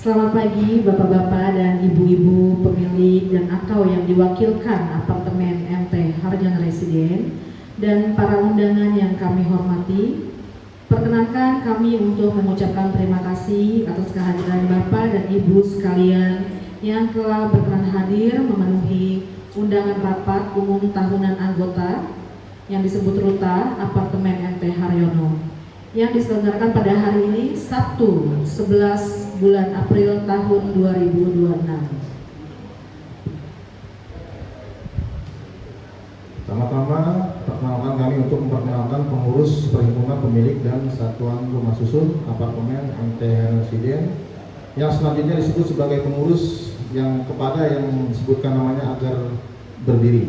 Selamat pagi Bapak-Bapak dan Ibu-Ibu pemilik dan atau yang diwakilkan apartemen MT Haryono Residen dan para undangan yang kami hormati. Perkenankan kami untuk mengucapkan terima kasih atas kehadiran Bapak dan Ibu sekalian yang telah berkenan hadir memenuhi undangan rapat umum tahunan anggota yang disebut RUTA apartemen MT Haryono yang diselenggarakan pada hari ini Sabtu 11 bulan April tahun 2026. Pertama-tama perkenalkan kami untuk memperkenalkan pengurus perhimpunan pemilik dan satuan rumah susun apartemen MT Residen yang selanjutnya disebut sebagai pengurus yang kepada yang disebutkan namanya agar berdiri.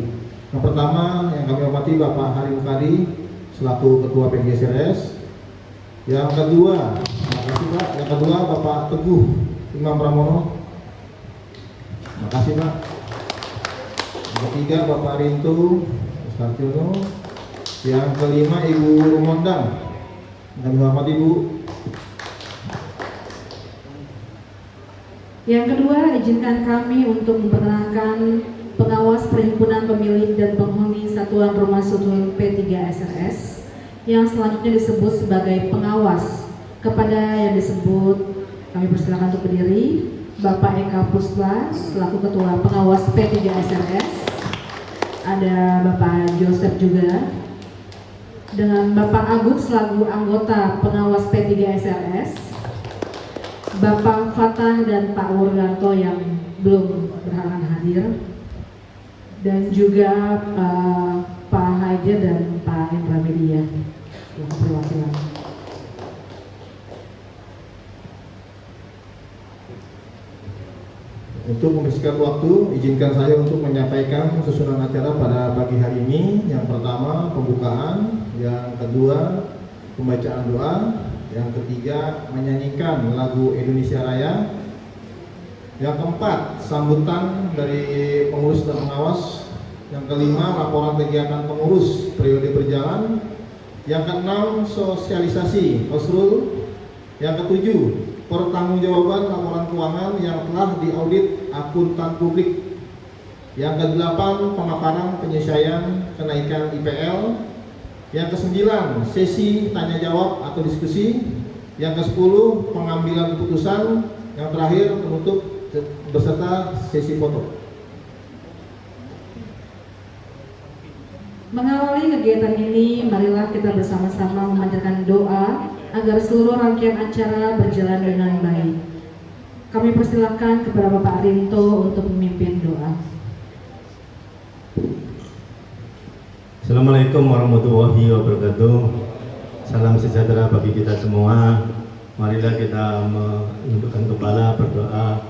Yang pertama yang kami hormati Bapak Hari Mukadi selaku Ketua PGSRS. Yang kedua, terima kasih Pak. Yang kedua Bapak Teguh Imam Pramono. Terima kasih Pak. Yang ketiga Bapak Rintu Sarjono. Yang kelima Ibu Rumondang. Kami hormati Ibu. Yang kedua, izinkan kami untuk memperkenalkan pengawas perhimpunan pemilik dan penghuni satuan rumah susun P3SRS yang selanjutnya disebut sebagai pengawas. Kepada yang disebut kami persilakan untuk berdiri. Bapak Eka Puspa selaku Ketua Pengawas P3SRS, ada Bapak Joseph juga, dengan Bapak Agung selaku anggota Pengawas P3SRS, Bapak Fatah dan Pak Wurganto yang belum berhalangan hadir, dan juga Pak Haider dan Pak Indra Media yang perwakilan. Untuk membersihkan waktu, izinkan saya untuk menyampaikan susunan acara pada pagi hari ini. Yang pertama pembukaan, yang kedua pembacaan doa, yang ketiga menyanyikan lagu Indonesia Raya, yang keempat sambutan dari pengurus dan pengawas, yang kelima laporan kegiatan pengurus periode berjalan, yang keenam sosialisasi Osrul, yang ketujuh pertanggungjawaban laporan keuangan yang telah diaudit akuntan publik, yang kedelapan pemaparan penyelesaian kenaikan IPL, yang kesembilan sesi tanya jawab atau diskusi, yang ke-10 pengambilan keputusan, yang terakhir penutup beserta sesi foto. Mengawali kegiatan ini, marilah kita bersama-sama memanjatkan doa agar seluruh rangkaian acara berjalan dengan baik. Kami persilakan kepada Bapak Rinto untuk memimpin doa. Assalamualaikum warahmatullahi wabarakatuh. Salam sejahtera bagi kita semua. Marilah kita menundukkan kepala berdoa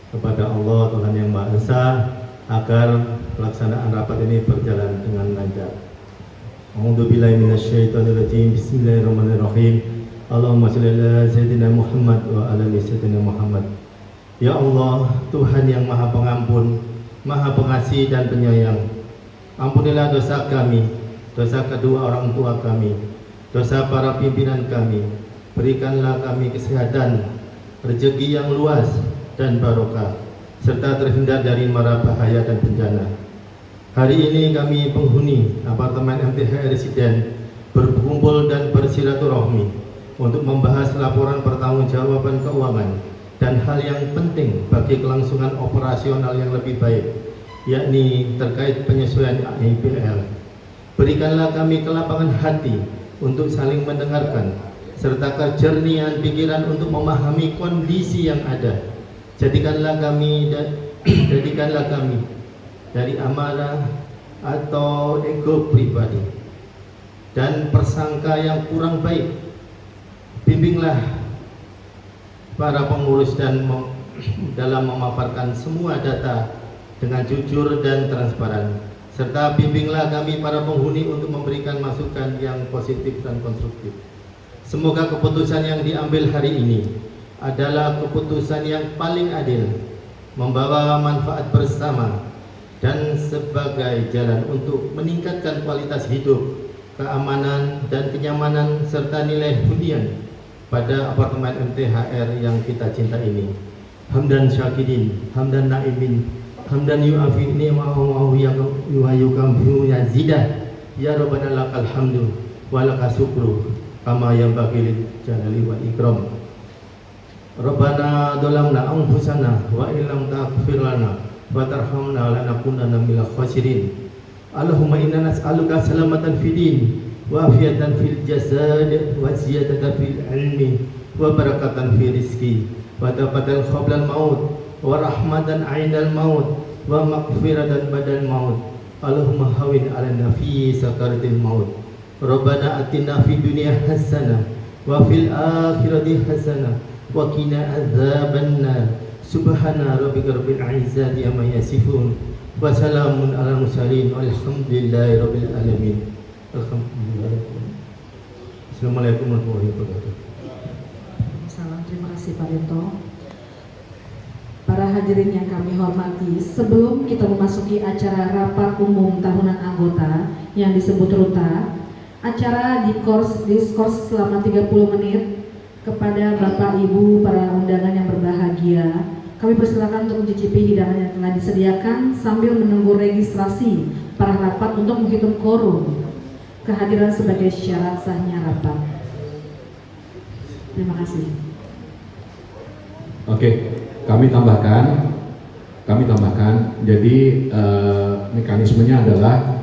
kepada Allah Tuhan Yang Maha Esa agar pelaksanaan rapat ini berjalan dengan lancar. A'udzubillahi minasyaitonirrajim. Bismillahirrahmanirrahim. Allahumma shalli ala sayyidina Muhammad wa ala ali sayyidina Muhammad. Ya Allah, Tuhan yang Maha Pengampun, Maha Pengasih dan Penyayang, ampunilah dosa kami, dosa kedua orang tua kami, dosa para pimpinan kami. Berikanlah kami kesehatan, rezeki yang luas dan barokah, serta terhindar dari mara bahaya dan bencana. Hari ini kami penghuni apartemen MTH Residen berkumpul dan bersilaturahmi untuk membahas laporan pertanggungjawaban keuangan dan hal yang penting bagi kelangsungan operasional yang lebih baik, yakni terkait penyesuaian IPL. Berikanlah kami kelapangan hati untuk saling mendengarkan serta kejernihan pikiran untuk memahami kondisi yang ada. Jadikanlah kami dari amarah atau ego pribadi dan persangka yang kurang baik. Bimbinglah para pengurus dan dalam memaparkan semua data dengan jujur dan transparan, serta bimbinglah kami para penghuni untuk memberikan masukan yang positif dan konstruktif. Semoga keputusan yang diambil hari ini adalah keputusan yang paling adil, membawa manfaat bersama, dan sebagai jalan untuk meningkatkan kualitas hidup, keamanan dan kenyamanan serta nilai hunian pada apartemen MTHR yang kita cinta ini. Hamdan syakirin, hamdan naimin, hamdan yu'afi ni'mahu wa yukamhu yazidah, ya rabbana lakal hamdu wa lakas syukru kama yanbaghi lil jalali wal ikram. Rabbana dolamna anfusana wa illam taghfir lana wa tarhamna lanakunanna minal khasirin. Allahumma inna nas'aluka salamatan fid din wa afiatan fil jasad wa ziyadatan fil ilmi wa barakatan fil rizqi wa taqaddal qablal maut wa rahmatan 'indal maut wa maghfiratan badal maut. Allahumma hawin 'alana fi sakaratil maut. Rabbana atina fid dunya hasanah wa fil akhirati hasanah wa qina adzabannar. Subhana rabbika rabbil izzati amma yasifun wa salamun alal mursalin walhamdulillahi rabbil alamin. Assalamualaikum warahmatullahi wabarakatuh. Salam, terima kasih Pak Rito. Para hadirin yang kami hormati, sebelum kita memasuki acara rapat umum tahunan anggota yang disebut RUTA, acara diskors selama 30 menit kepada Bapak Ibu para undangan yang berbahagia. Kami persilakan untuk mencicipi hidangan yang telah disediakan sambil menunggu registrasi para rapat untuk menghitung quorum kehadiran sebagai syarat sahnya rapat. Terima kasih. Oke, kami tambahkan. Jadi mekanismenya adalah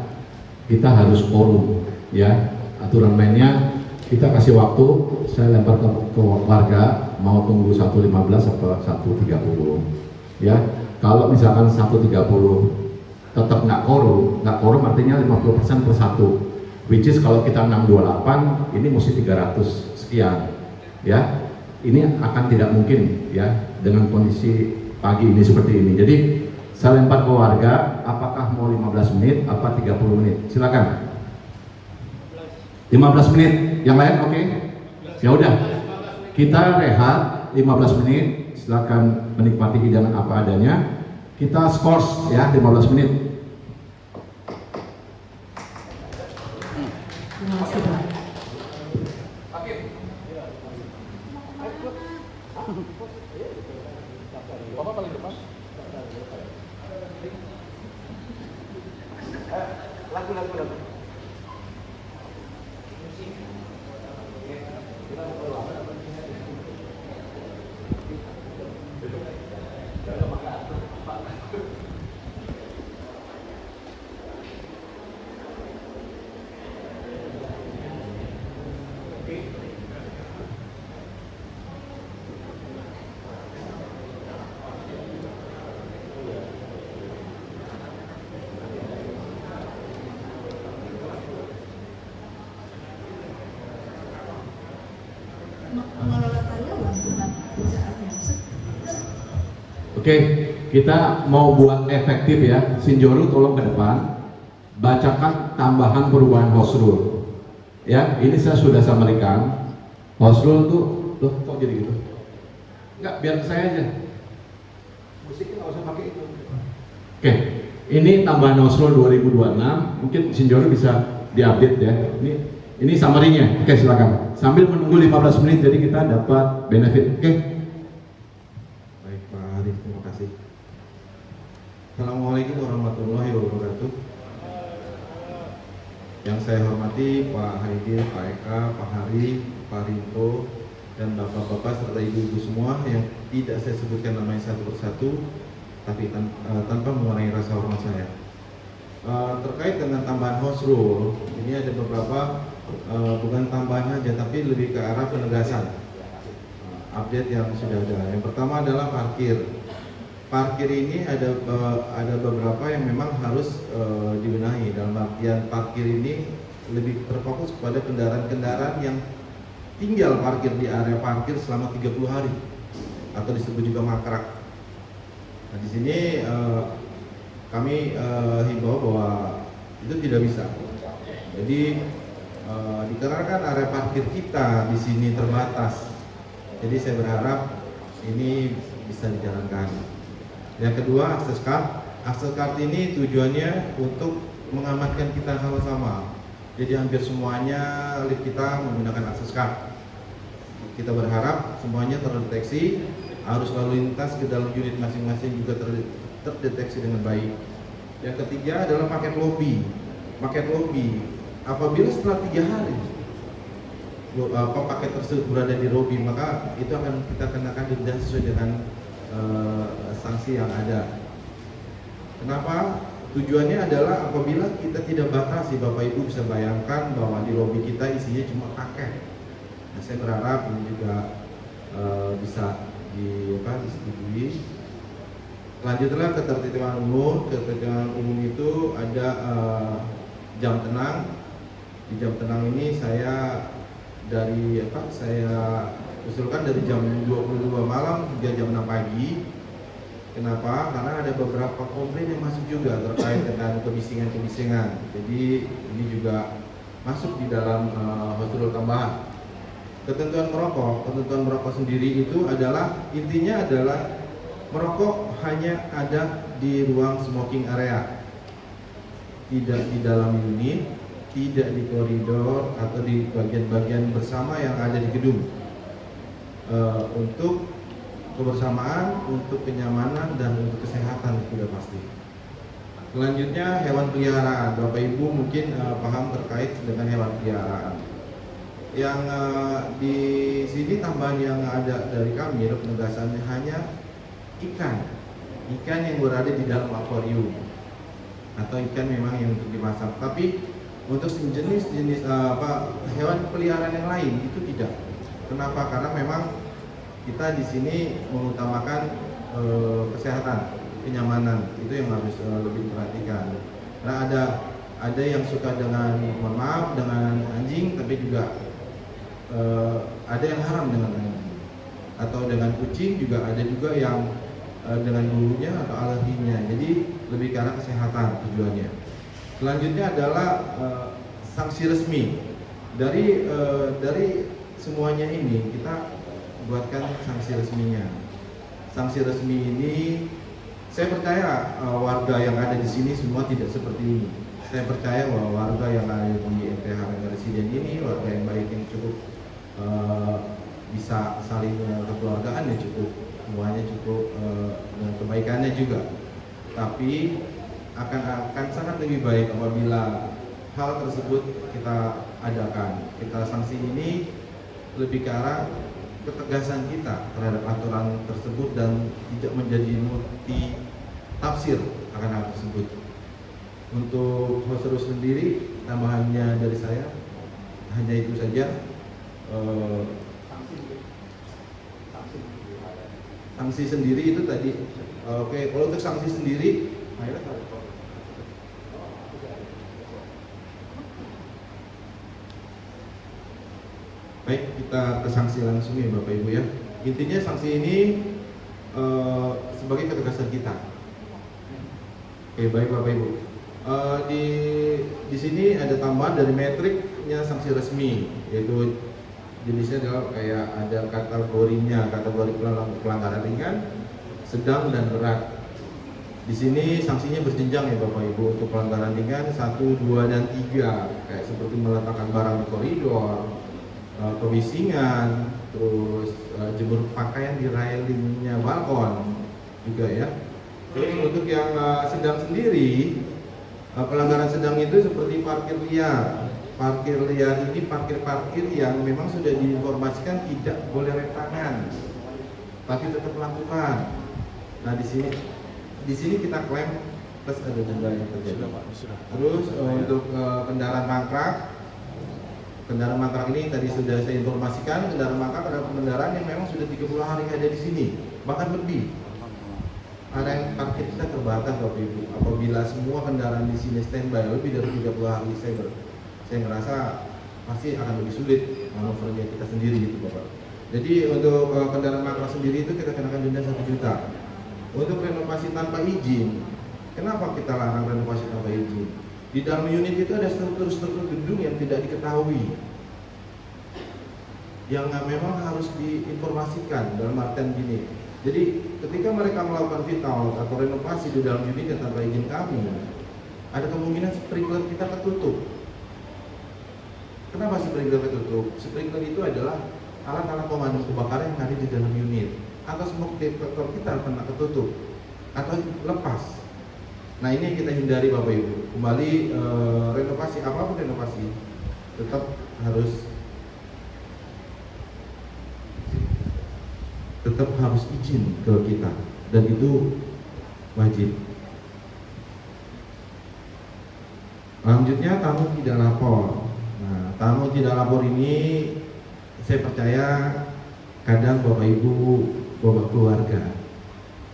kita harus quorum, ya. Aturan mainnya kita kasih waktu. Saya lempar ke warga mau tunggu 1.15 atau 1.30, ya. Kalau misalkan 1.30 tetap nggak quorum artinya 50% per 1, which is kalau kita 628 ini mesti 300 sekian, ya. Ini akan tidak mungkin, ya, dengan kondisi pagi ini seperti ini. Jadi saya lempar ke warga, apakah mau 15 menit apa 30 menit, silakan. 15 menit, yang lain oke? Ya udah, kita rehat 15 menit, silakan menikmati hidangan apa adanya. Kita skors ya 15 menit. Terima kasih Pak. Oke, kita mau buat efektif ya. Sinjoru tolong ke depan, bacakan tambahan perubahan host rule. Ya, ini saya sudah sampaikan. Host rule tuh, loh kok jadi gitu? Enggak, biar saya aja. Musiknya nggak usah pakai itu. Oke, ini tambahan host rule 2026. Mungkin Sinjoru bisa diupdate ya. Ini summary-nya. Oke, silakan. Sambil menunggu 15 menit, jadi kita dapat benefit. Oke. Assalamualaikum warahmatullahi wabarakatuh. Yang saya hormati Pak Haidil, Pak Eka, Pak Hari, Pak Rinto, dan bapak-bapak serta ibu-ibu semua yang tidak saya sebutkan namanya satu persatu, tapi tanpa mengurangi rasa hormat saya. Terkait dengan tambahan host rule, ini ada beberapa bukan tambahan aja, tapi lebih ke arah penegasan update yang sudah ada. Yang pertama adalah parkir. Parkir ini ada beberapa yang memang harus dibenahi. Dalam artian parkir ini lebih terfokus kepada kendaraan-kendaraan yang tinggal parkir di area parkir selama 30 hari atau disebut juga makrak. Nah, di sini kami himbau bahwa itu tidak bisa. Jadi dikarenakan area parkir kita di sini terbatas, jadi saya berharap ini bisa dijalankan. Yang kedua, akses card. Akses card ini tujuannya untuk mengamankan kita sama-sama. Jadi hampir semuanya lift kita menggunakan akses card. Kita berharap semuanya terdeteksi, arus lalu lintas ke dalam unit masing-masing juga terdeteksi dengan baik. Yang ketiga adalah paket lobby. Paket lobby, apabila setelah 3 hari paket tersebut berada di lobby, maka itu akan kita kenakan denda sesuai dengan sanksi yang ada. Kenapa? Tujuannya adalah apabila kita tidak batasi, Bapak Ibu bisa bayangkan bahwa di lobi kita isinya cuma paket. Nah, saya berharap ini juga bisa disetujui. Lanjutlah ketertiban umum. Ketertiban umum itu ada jam tenang. Di jam tenang ini saya usulkan dari jam 22 malam hingga jam 6 pagi. Kenapa? Karena ada beberapa komplain yang masuk juga terkait dengan kebisingan-kebisingan. Jadi ini juga masuk di dalam hostrul tambahan. Ketentuan merokok sendiri itu adalah intinya adalah merokok hanya ada di ruang smoking area, tidak di dalam unit, tidak di koridor atau di bagian-bagian bersama yang ada di gedung. Untuk kebersamaan, untuk kenyamanan, dan untuk kesehatan sudah pasti. Selanjutnya hewan peliharaan. Bapak Ibu mungkin paham terkait dengan hewan peliharaan. Yang di sini tambahan yang ada dari kami penegasannya hanya ikan yang berada di dalam akuarium atau ikan memang yang untuk dimasak. Tapi untuk jenis hewan peliharaan yang lain itu tidak. Kenapa? Karena memang kita di sini mengutamakan kesehatan, kenyamanan, itu yang harus lebih diperhatikan. Karena ada yang suka dengan, mohon maaf, dengan anjing, tapi juga ada yang haram dengan anjing, atau dengan kucing juga ada juga yang dengan bulunya atau alerginya. Jadi lebih ke arah kesehatan tujuannya. Selanjutnya adalah sanksi resmi dari semuanya ini kita buatkan sanksi resminya. Sanksi resmi ini saya percaya warga yang ada di sini semua tidak seperti ini. Saya percaya bahwa warga yang ada di MTH Residen ini warga yang baik, yang cukup bisa saling kekeluargaan, ya cukup, semuanya cukup dengan kebaikannya juga. Tapi akan sangat lebih baik apabila hal tersebut kita adakan. Kita sanksi ini lebih ke arah ketegasan kita terhadap aturan tersebut dan tidak menjadi multi tafsir akan hal tersebut. Untuk hostrul sendiri tambahannya dari saya hanya itu saja. Sanksi sendiri itu tadi. Oke, kalau untuk sanksi sendiri baik, kita ke sanksi langsung ya Bapak Ibu ya. Intinya sanksi ini sebagai ketegasan kita. Oke, baik Bapak Ibu. Di sini ada tambahan dari metriknya sanksi resmi, yaitu jenisnya adalah kayak ada kategorinya, kategori pelanggaran ringan, sedang, dan berat. Di sini sanksinya berjenjang ya Bapak Ibu. Untuk pelanggaran ringan 1, 2, dan 3, kayak seperti meletakkan barang di koridor, kebisingan, terus jemur pakaian di railingnya balkon juga ya. Terus untuk yang sedang sendiri, pelanggaran sedang itu seperti parkir liar. Parkir liar ini parkir yang memang sudah diinformasikan tidak boleh rem tangan, tapi tetap melakukan. Nah di sini kita klaim plus ada denda yang terjadi. Terus untuk kendaraan mangkrak ini tadi sudah saya informasikan, kendaraan mangkrak adalah kendaraan yang memang sudah 30 hari ada di sini, bahkan lebih. Ada yang parkir kita terbatas Bapak Ibu. Apabila semua kendaraan di sini standby lebih dari 30 hari, saya merasa pasti akan lebih sulit manuvernya kita sendiri gitu Bapak. Jadi untuk kendaraan mangkrak sendiri itu kita kenakan denda 1 juta. Untuk renovasi tanpa izin, kenapa kita larang renovasi tanpa izin? Di dalam unit itu ada struktur-struktur gedung yang tidak diketahui, yang memang harus diinformasikan dalam artian gini. Jadi ketika mereka melakukan fit out atau renovasi di dalam unit yang tanpa izin kami, ada kemungkinan sprinkler kita ketutup. Kenapa sprinkler ketutup? Sprinkler itu adalah alat-alat pemadam kebakaran yang ada di dalam unit, atau smoke detector kita kena ketutup atau lepas. Nah ini yang kita hindari Bapak Ibu. Kembali renovasi, apapun renovasi tetap harus izin ke kita, dan itu wajib. Selanjutnya tamu tidak lapor. Nah, tamu tidak lapor ini saya percaya kadang Bapak Ibu bawa keluarga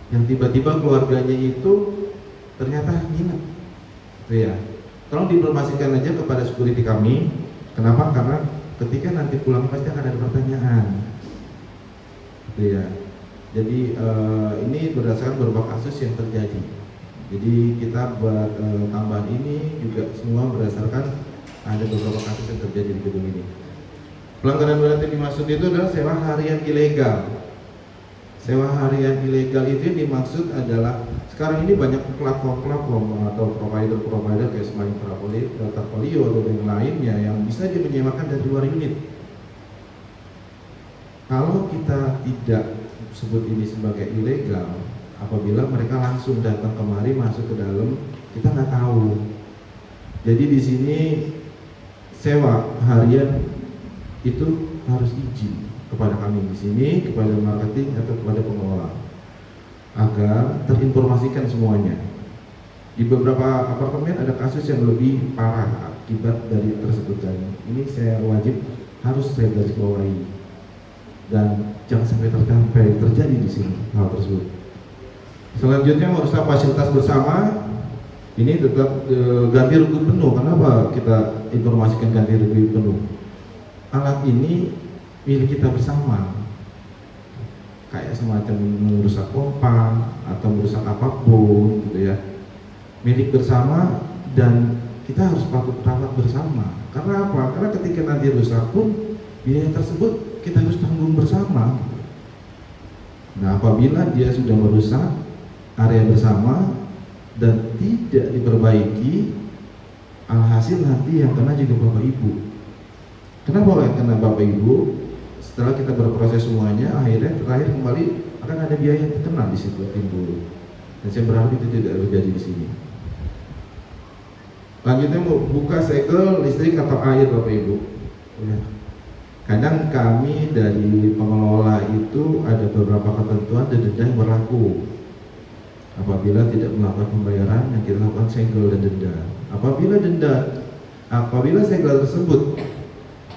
yang tiba-tiba keluarganya itu ternyata nginep, ya. Tolong diinformasikan aja kepada security kami. Kenapa? Karena ketika nanti pulang pasti akan ada pertanyaan. Ya, jadi ini berdasarkan beberapa kasus yang terjadi. Jadi kita buat tambahan ini juga semua berdasarkan ada beberapa kasus yang terjadi di gedung ini. Pelanggaran berat yang dimaksud itu adalah sewa harian ilegal. Sewa harian ilegal itu yang dimaksud adalah sekarang ini banyak platform-platform atau provider kayak Smile Travelio atau yang lainnya yang bisa menyewakan dari luar unit. Kalau kita tidak sebut ini sebagai ilegal, apabila mereka langsung datang kemari masuk ke dalam, kita nggak tahu. Jadi di sini sewa harian itu harus izin kepada kami di sini, kepada marketing atau kepada pengelola, agar terinformasikan semuanya. Di beberapa apartemen ada kasus yang lebih parah akibat dari tersebut, dan ini saya wajib harus saya garis bawahi. Dan jangan sampai terjadi di sini hal tersebut. Selanjutnya merusak fasilitas bersama, ini tetap ganti rugi penuh. Kenapa kita informasikan ganti rugi penuh? Alat ini milik kita bersama, kayak semacam merusak pompa atau merusak apapun gitu ya, milik bersama, dan kita harus patut rawat bersama. Karena apa? Karena ketika nanti rusak pun biaya tersebut kita harus tanggung bersama. Nah, apabila dia sudah merusak area bersama dan tidak diperbaiki, alhasil nanti yang kena juga Bapak Ibu. Kenapa yang kena Bapak Ibu? Setelah kita berproses semuanya, akhirnya terakhir kembali akan ada biaya yang terkena di situ timbul. Dan saya berharap itu tidak terjadi di sini. Selanjutnya mau buka segel listrik atau air Bapak Ibu. Ya. Kadang kami dari pengelola itu ada beberapa ketentuan dan denda yang berlaku. Apabila tidak melakukan pembayaran, yang kita lakukan segel dan denda. Apabila segel tersebut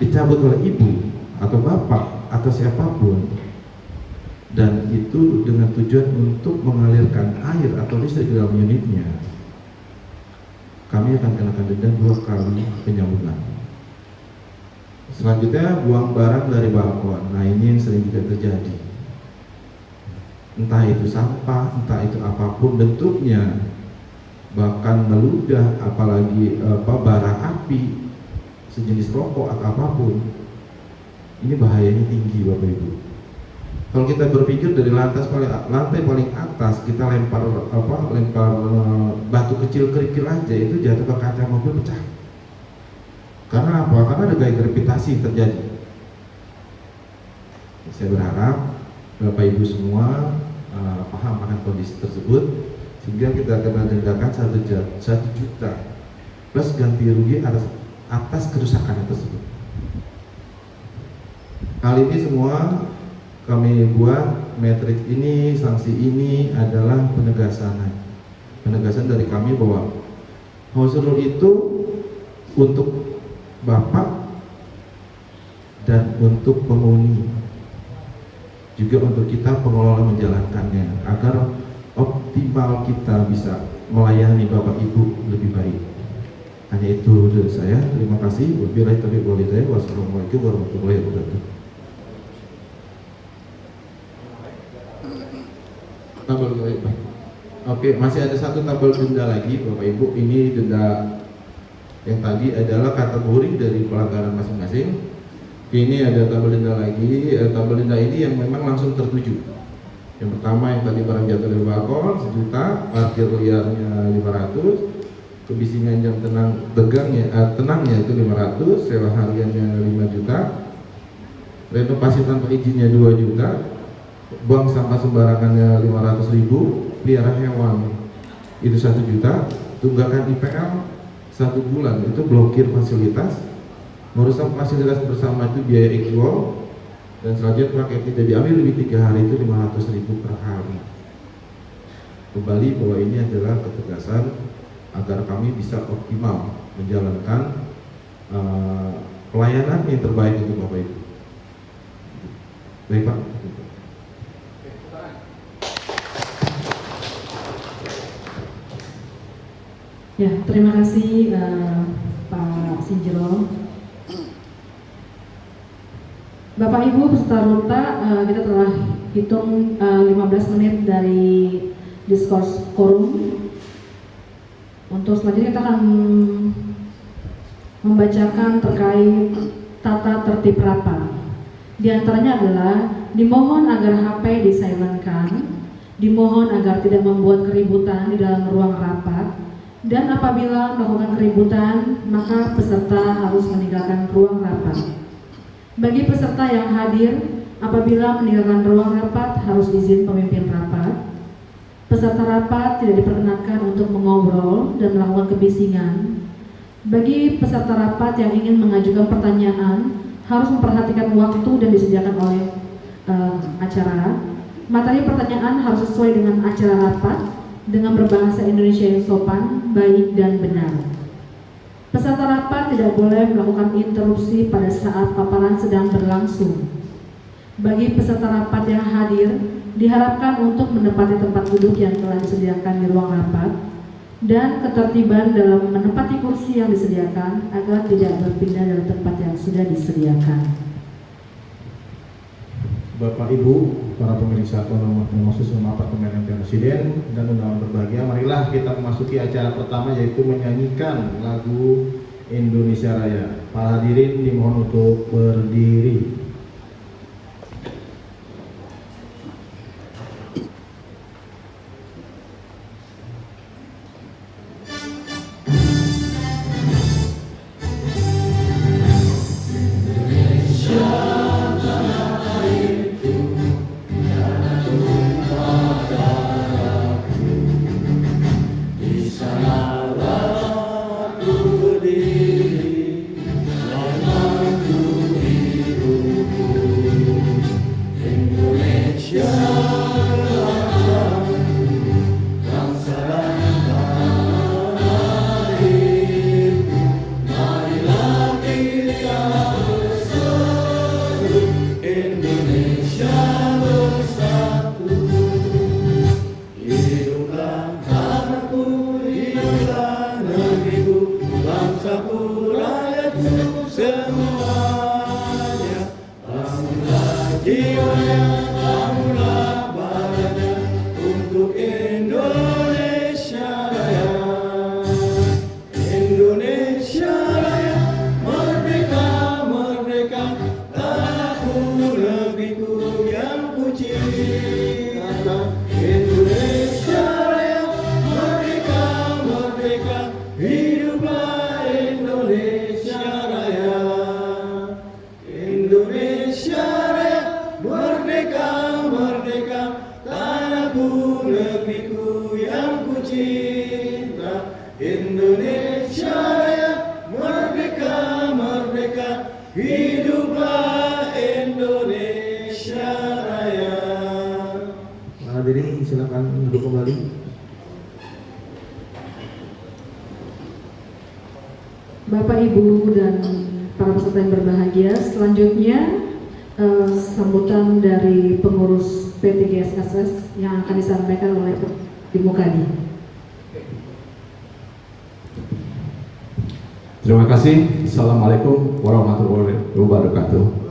dicabut oleh ibu atau bapak atau siapapun, dan itu dengan tujuan untuk mengalirkan air atau listrik ke dalam unitnya, kami akan kenakan denda 2 kali penyambutan. Selanjutnya buang barang dari balkon. Nah ini yang sering juga terjadi. Entah itu sampah, entah itu apapun bentuknya, bahkan meludah, apalagi bara api, sejenis rokok atau apapun. Ini bahayanya tinggi Bapak Ibu. Kalau kita berpikir dari lantai paling atas kita lempar batu kecil kerikil aja, itu jatuh ke kaca mobil pecah. Karena apa? Karena ada gaya gravitasi yang terjadi. Saya berharap Bapak Ibu semua paham akan kondisi tersebut, sehingga kita akan dendakan 1 juta plus ganti rugi atas kerusakan tersebut. Hal ini semua kami buat, matriks ini, sanksi ini adalah penegasan dari kami bahwa house rule itu untuk Bapak dan untuk penghuni, juga untuk kita pengelola menjalankannya, agar optimal kita bisa melayani Bapak Ibu lebih baik. Hanya itu dari saya. Terima kasih. Wabillahi taufiq wal hidayah. Wassalamualaikum warahmatullahi wabarakatuh. Oke, masih ada 1 tabel denda lagi Bapak Ibu. Ini denda Yang tadi adalah kategori dari pelanggaran masing-masing. Ini ada tabel denda lagi. Tabel denda ini yang memang langsung tertuju. Yang pertama yang tadi barang jatuh dari balkon 1 juta, parkir liarnya 500, kebisingan jam tenangnya itu 500, sewa hariannya 5 juta, renovasi tanpa izinnya 2 juta, buang sampah sembarangannya 500.000, pelihara hewan itu 1 juta, tunggakan IPL 1 bulan itu blokir fasilitas, merusak fasilitas bersama itu biaya equal, dan selanjutnya pakai tidak diambil lebih 3 hari itu 500.000 per hari. Kembali bahwa ini adalah ketegasan agar kami bisa optimal menjalankan pelayanan yang terbaik untuk Bapak Ibu. Baik Pak. Ya, terima kasih Pak Sinjro. Bapak Ibu peserta ruta, kita telah hitung 15 menit dari diskurs quorum. Untuk selanjutnya kita akan membacakan terkait tata tertib rapat. Di antaranya adalah dimohon agar HP disilentkan, dimohon agar tidak membuat keributan di dalam ruang rapat, dan apabila melakukan keributan maka peserta harus meninggalkan ruang rapat. Bagi peserta yang hadir, apabila meninggalkan ruang rapat harus izin pemimpin rapat. Peserta rapat tidak diperkenankan untuk mengobrol dan melakukan kebisingan. Bagi peserta rapat yang ingin mengajukan pertanyaan harus memperhatikan waktu dan disediakan oleh acara. Materi pertanyaan harus sesuai dengan acara rapat dengan berbahasa Indonesia yang sopan, baik, dan benar. Peserta rapat tidak boleh melakukan interupsi pada saat paparan sedang berlangsung. Bagi peserta rapat yang hadir, diharapkan untuk menempati tempat duduk yang telah disediakan di ruang rapat dan ketertiban dalam menempati kursi yang disediakan agar tidak berpindah dari tempat yang sudah disediakan. Bapak Ibu, para pemirsa khusus Apartemen Presiden dan undangan berbahagia, marilah kita memasuki acara pertama, yaitu menyanyikan lagu Indonesia Raya. Para hadirin dimohon untuk berdiri. Hadirin silakan duduk kembali. Bapak, Ibu, dan para peserta yang berbahagia, selanjutnya sambutan dari pengurus P3GSSS yang akan disampaikan oleh Ibu Kadi. Terima kasih. Assalamualaikum warahmatullahi wabarakatuh.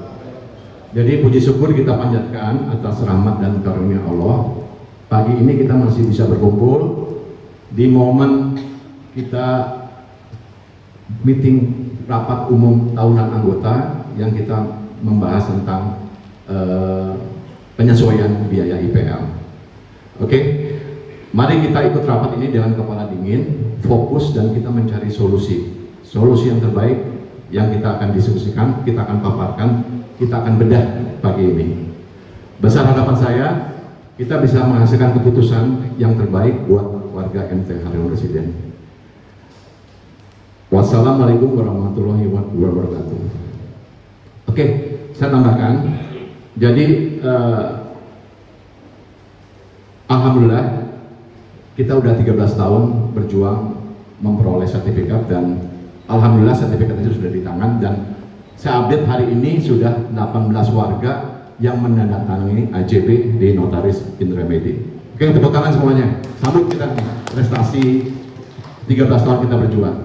Jadi puji syukur kita panjatkan atas rahmat dan karunia Allah. Pagi ini kita masih bisa berkumpul di momen kita meeting rapat umum tahunan anggota yang kita membahas tentang penyesuaian biaya IPL. Oke, mari kita ikut rapat ini dengan kepala dingin, fokus, dan kita mencari solusi yang terbaik yang kita akan diskusikan, kita akan paparkan, kita akan bedah pagi ini. Besar harapan saya, kita bisa menghasilkan keputusan yang terbaik buat warga MT Haryono Residen. Wassalamualaikum warahmatullahi wabarakatuh. Oke, saya tambahkan. Jadi alhamdulillah kita udah 13 tahun berjuang memperoleh sertifikat, dan alhamdulillah sertifikat itu sudah di tangan, dan saya update hari ini sudah 18 warga yang menandatangani AJB di Notaris in Remedi. Oke, tepuk tangan semuanya. Sambut kita prestasi 13 tahun kita berjuang.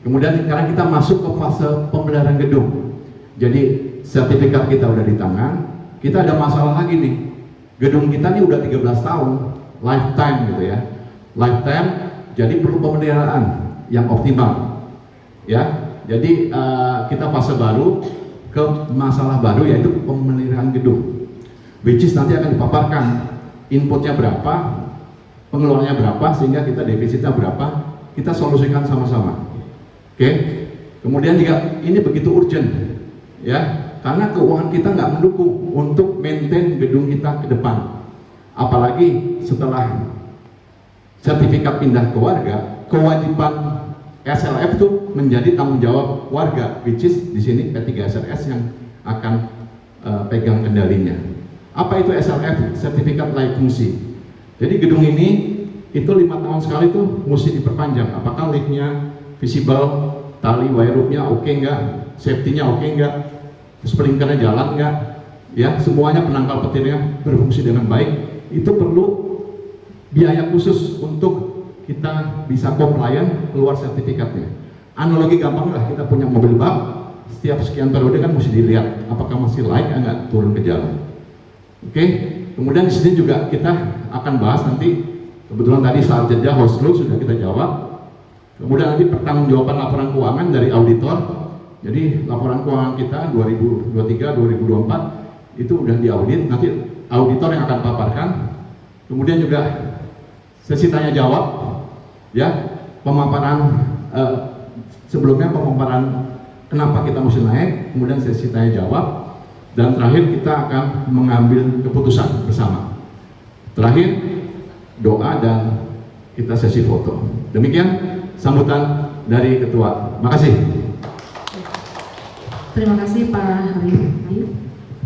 Kemudian sekarang kita masuk ke fase pemeliharaan gedung. Jadi sertifikat kita udah di tangan, kita ada masalah lagi nih. Gedung kita nih udah 13 tahun, lifetime gitu ya. Lifetime, jadi perlu pemeliharaan yang optimal. Ya, jadi kita fase baru ke masalah baru, yaitu pemeliharaan gedung. Which is nanti akan dipaparkan inputnya berapa, pengeluarannya berapa, sehingga kita defisitnya berapa, kita solusikan sama-sama. Oke, kemudian juga ini begitu urgent, ya, karena keuangan kita nggak mendukung untuk maintain gedung kita ke depan. Apalagi setelah sertifikat pindah ke warga, kewajiban SLF itu menjadi tanggung jawab warga, which is di sini P3SRS yang akan pegang kendalinya. Apa itu SLF? Sertifikat layak fungsi. Jadi gedung ini itu 5 tahun sekali tuh mesti diperpanjang. Apakah liftnya visible, tali wire rope-nya oke nggak, safety-nya oke nggak, sprinkernya jalan nggak, ya semuanya penangkal petirnya berfungsi dengan baik. Itu perlu biaya khusus untuk kita bisa compliant keluar sertifikatnya. Analogi gampang lah, kita punya mobil bak, setiap sekian periode kan mesti dilihat apakah masih layak nggak turun ke jalan. Oke, kemudian di sini juga kita akan bahas nanti, kebetulan tadi saat jeda host rule sudah kita jawab. Kemudian nanti pertanggungjawaban laporan keuangan dari auditor. Jadi laporan keuangan kita 2023-2024 itu udah diaudit, nanti auditor yang akan paparkan. Kemudian juga sesi tanya jawab, ya, pemaparan sebelumnya pemaparan kenapa kita mesti naik, kemudian sesi tanya jawab, dan terakhir kita akan mengambil keputusan bersama. Terakhir doa dan kita sesi foto. Demikian sambutan dari ketua. Makasih. Terima kasih Pak Hari.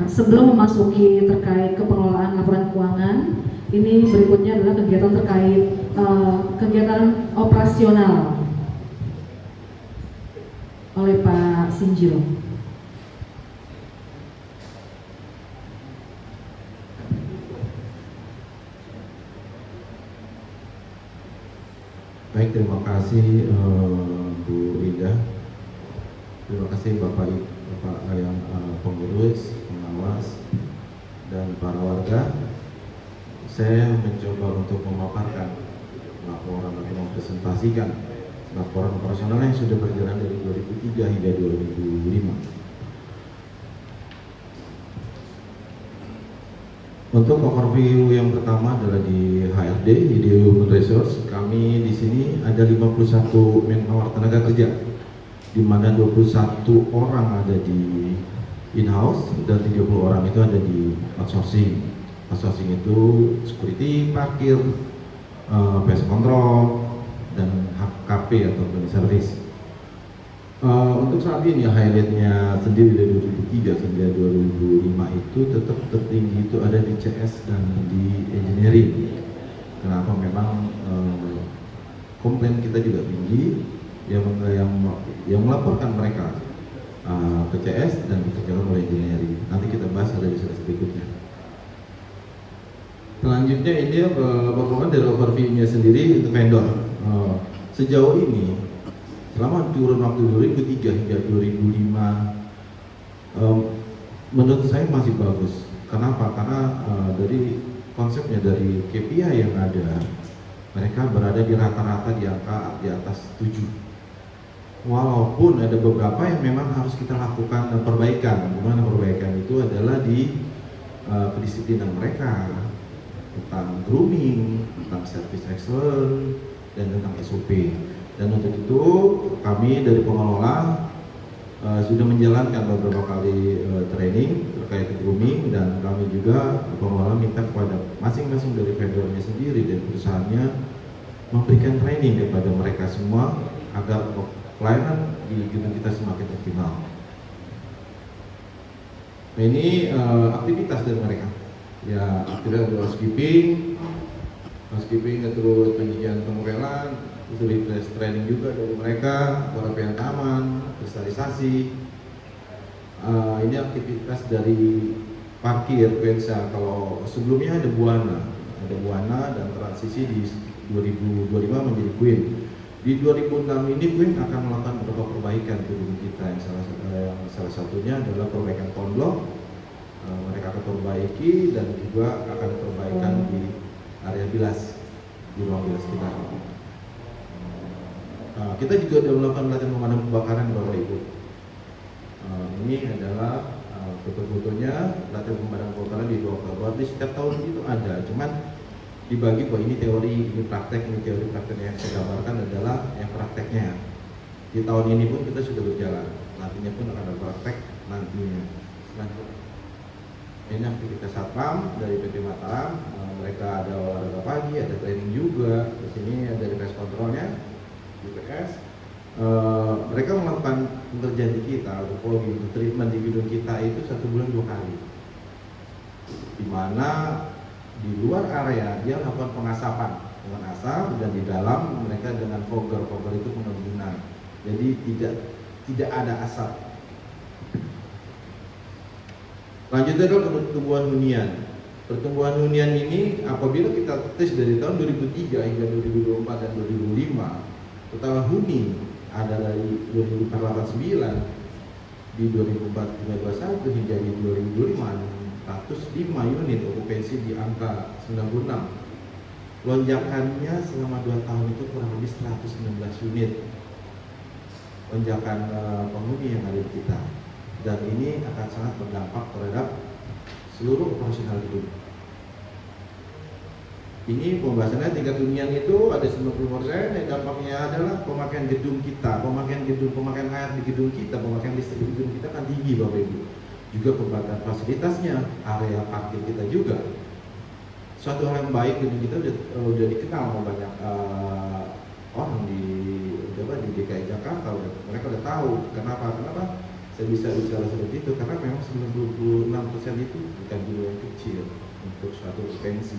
Sebelum memasuki terkait kepengelolaan laporan keuangan, ini berikutnya adalah kegiatan terkait kegiatan operasional oleh Pak Sinjiro. Baik, terima kasih Bu Indah. Terima kasih Bapak yang pengurus, pengawas, dan para warga. Saya mencoba untuk memaparkan laporan atau mempresentasikan laporan operasional yang sudah berjalan dari 2003 hingga 2005. Untuk overview yang pertama adalah di HRD, Hideo Human Resource. Kami di sini ada 51 manpower tenaga kerja, di mana 21 orang ada di in-house dan 30 orang itu ada di outsourcing. Outsourcing itu security, parkir, pest control, dan HKP atau cleaning service. Untuk saat ini highlightnya sendiri dari 2003 hingga 2005 itu tetap tertinggi itu ada di CS dan di engineering. Kenapa? Memang komplain kita juga tinggi, yang melaporkan mereka ke CS dan dikerjakan oleh engineering. Nanti kita bahas ada di slide berikutnya. Selanjutnya ini bagaimana dari overview-nya sendiri untuk vendor. Sejauh ini selama kurun waktu 2003 hingga 2005 menurut saya masih bagus. Kenapa? Karena dari konsepnya, dari KPI yang ada, mereka berada di rata-rata di angka di atas 7. walaupun ada beberapa yang memang harus kita lakukan perbaikan. Gimana perbaikan itu adalah di kedisiplinan mereka, tentang grooming, tentang service excellence, dan tentang SOP. Dan untuk itu kami dari pengelola sudah menjalankan beberapa kali training terkait grooming, dan kami juga pengelola minta kepada masing-masing dari vendornya sendiri dan perusahaannya memberikan training kepada mereka semua agar pelayanan di gedung kita semakin optimal. Nah, ini aktivitas dari mereka. Ya, aktivitas dari housekeeping, terus pendidikan pengopelan, terus training juga dari mereka, perapian taman, sosialisasi. Ini aktivitas dari parkir Pensa. Kalau sebelumnya ada Buana dan transisi di 2025 menjadi Queen. Di 2006 ini Queen akan melakukan beberapa perbaikan di gedung kita, yang salah satunya adalah perbaikan konblok. Mereka akan perbaiki dan juga akan perbaikan di area bilas, di ruang bilas kita. Kita juga sudah melakukan latihan pemadam kebakaran, Bapak Ibu. Ini adalah foto-fotonya latihan pemadam kebakaran di 2 Oktober. Di setiap tahun itu ada, cuman dibagi bahwa ini teori, ini praktek, ini teori. Prakteknya yang saya gambarkan adalah yang prakteknya. Di tahun ini pun kita sudah berjalan, nantinya pun akan ada praktek nantinya. Ini aktivitas satpam dari PT Mataram. Mereka ada olahraga pagi, ada training juga. Di sini ada request kontrolnya, UPS. Mereka melakukan pekerjaan di kita, untuk treatment di gedung kita itu 1 bulan 2 kali. Dimana di luar area dia melakukan pengasapan dengan asap, dan di dalam mereka dengan fogger itu pengembunan. Jadi tidak ada asap. Lanjutnya adalah pertumbuhan hunian. Pertumbuhan hunian ini apabila kita tes dari tahun 2003 hingga 2024 dan 2005, total huni ada dari 2.489 di 2021 hingga di 2025 105 unit, okupansi di angka 96. Lonjakannya selama 2 tahun itu kurang lebih 119 unit lonjakan penghuni yang ada di kita. Dan ini akan sangat berdampak terhadap seluruh operasional gedung. Ini pembahasannya tingkat hunian itu ada 90%, dan dampaknya adalah pemakaian gedung kita, pemakaian air di gedung kita, pemakaian listrik di gedung kita kan tinggi, Bapak Ibu. Juga pembagian fasilitasnya, area parkir kita juga. Suatu hal yang baik, gedung kita udah dikenal sama banyak orang di DKI Jakarta. Mereka udah tahu kenapa saya bisa bicara seperti itu, karena memang 96% itu bukan jumlah yang kecil untuk suatu okupansi.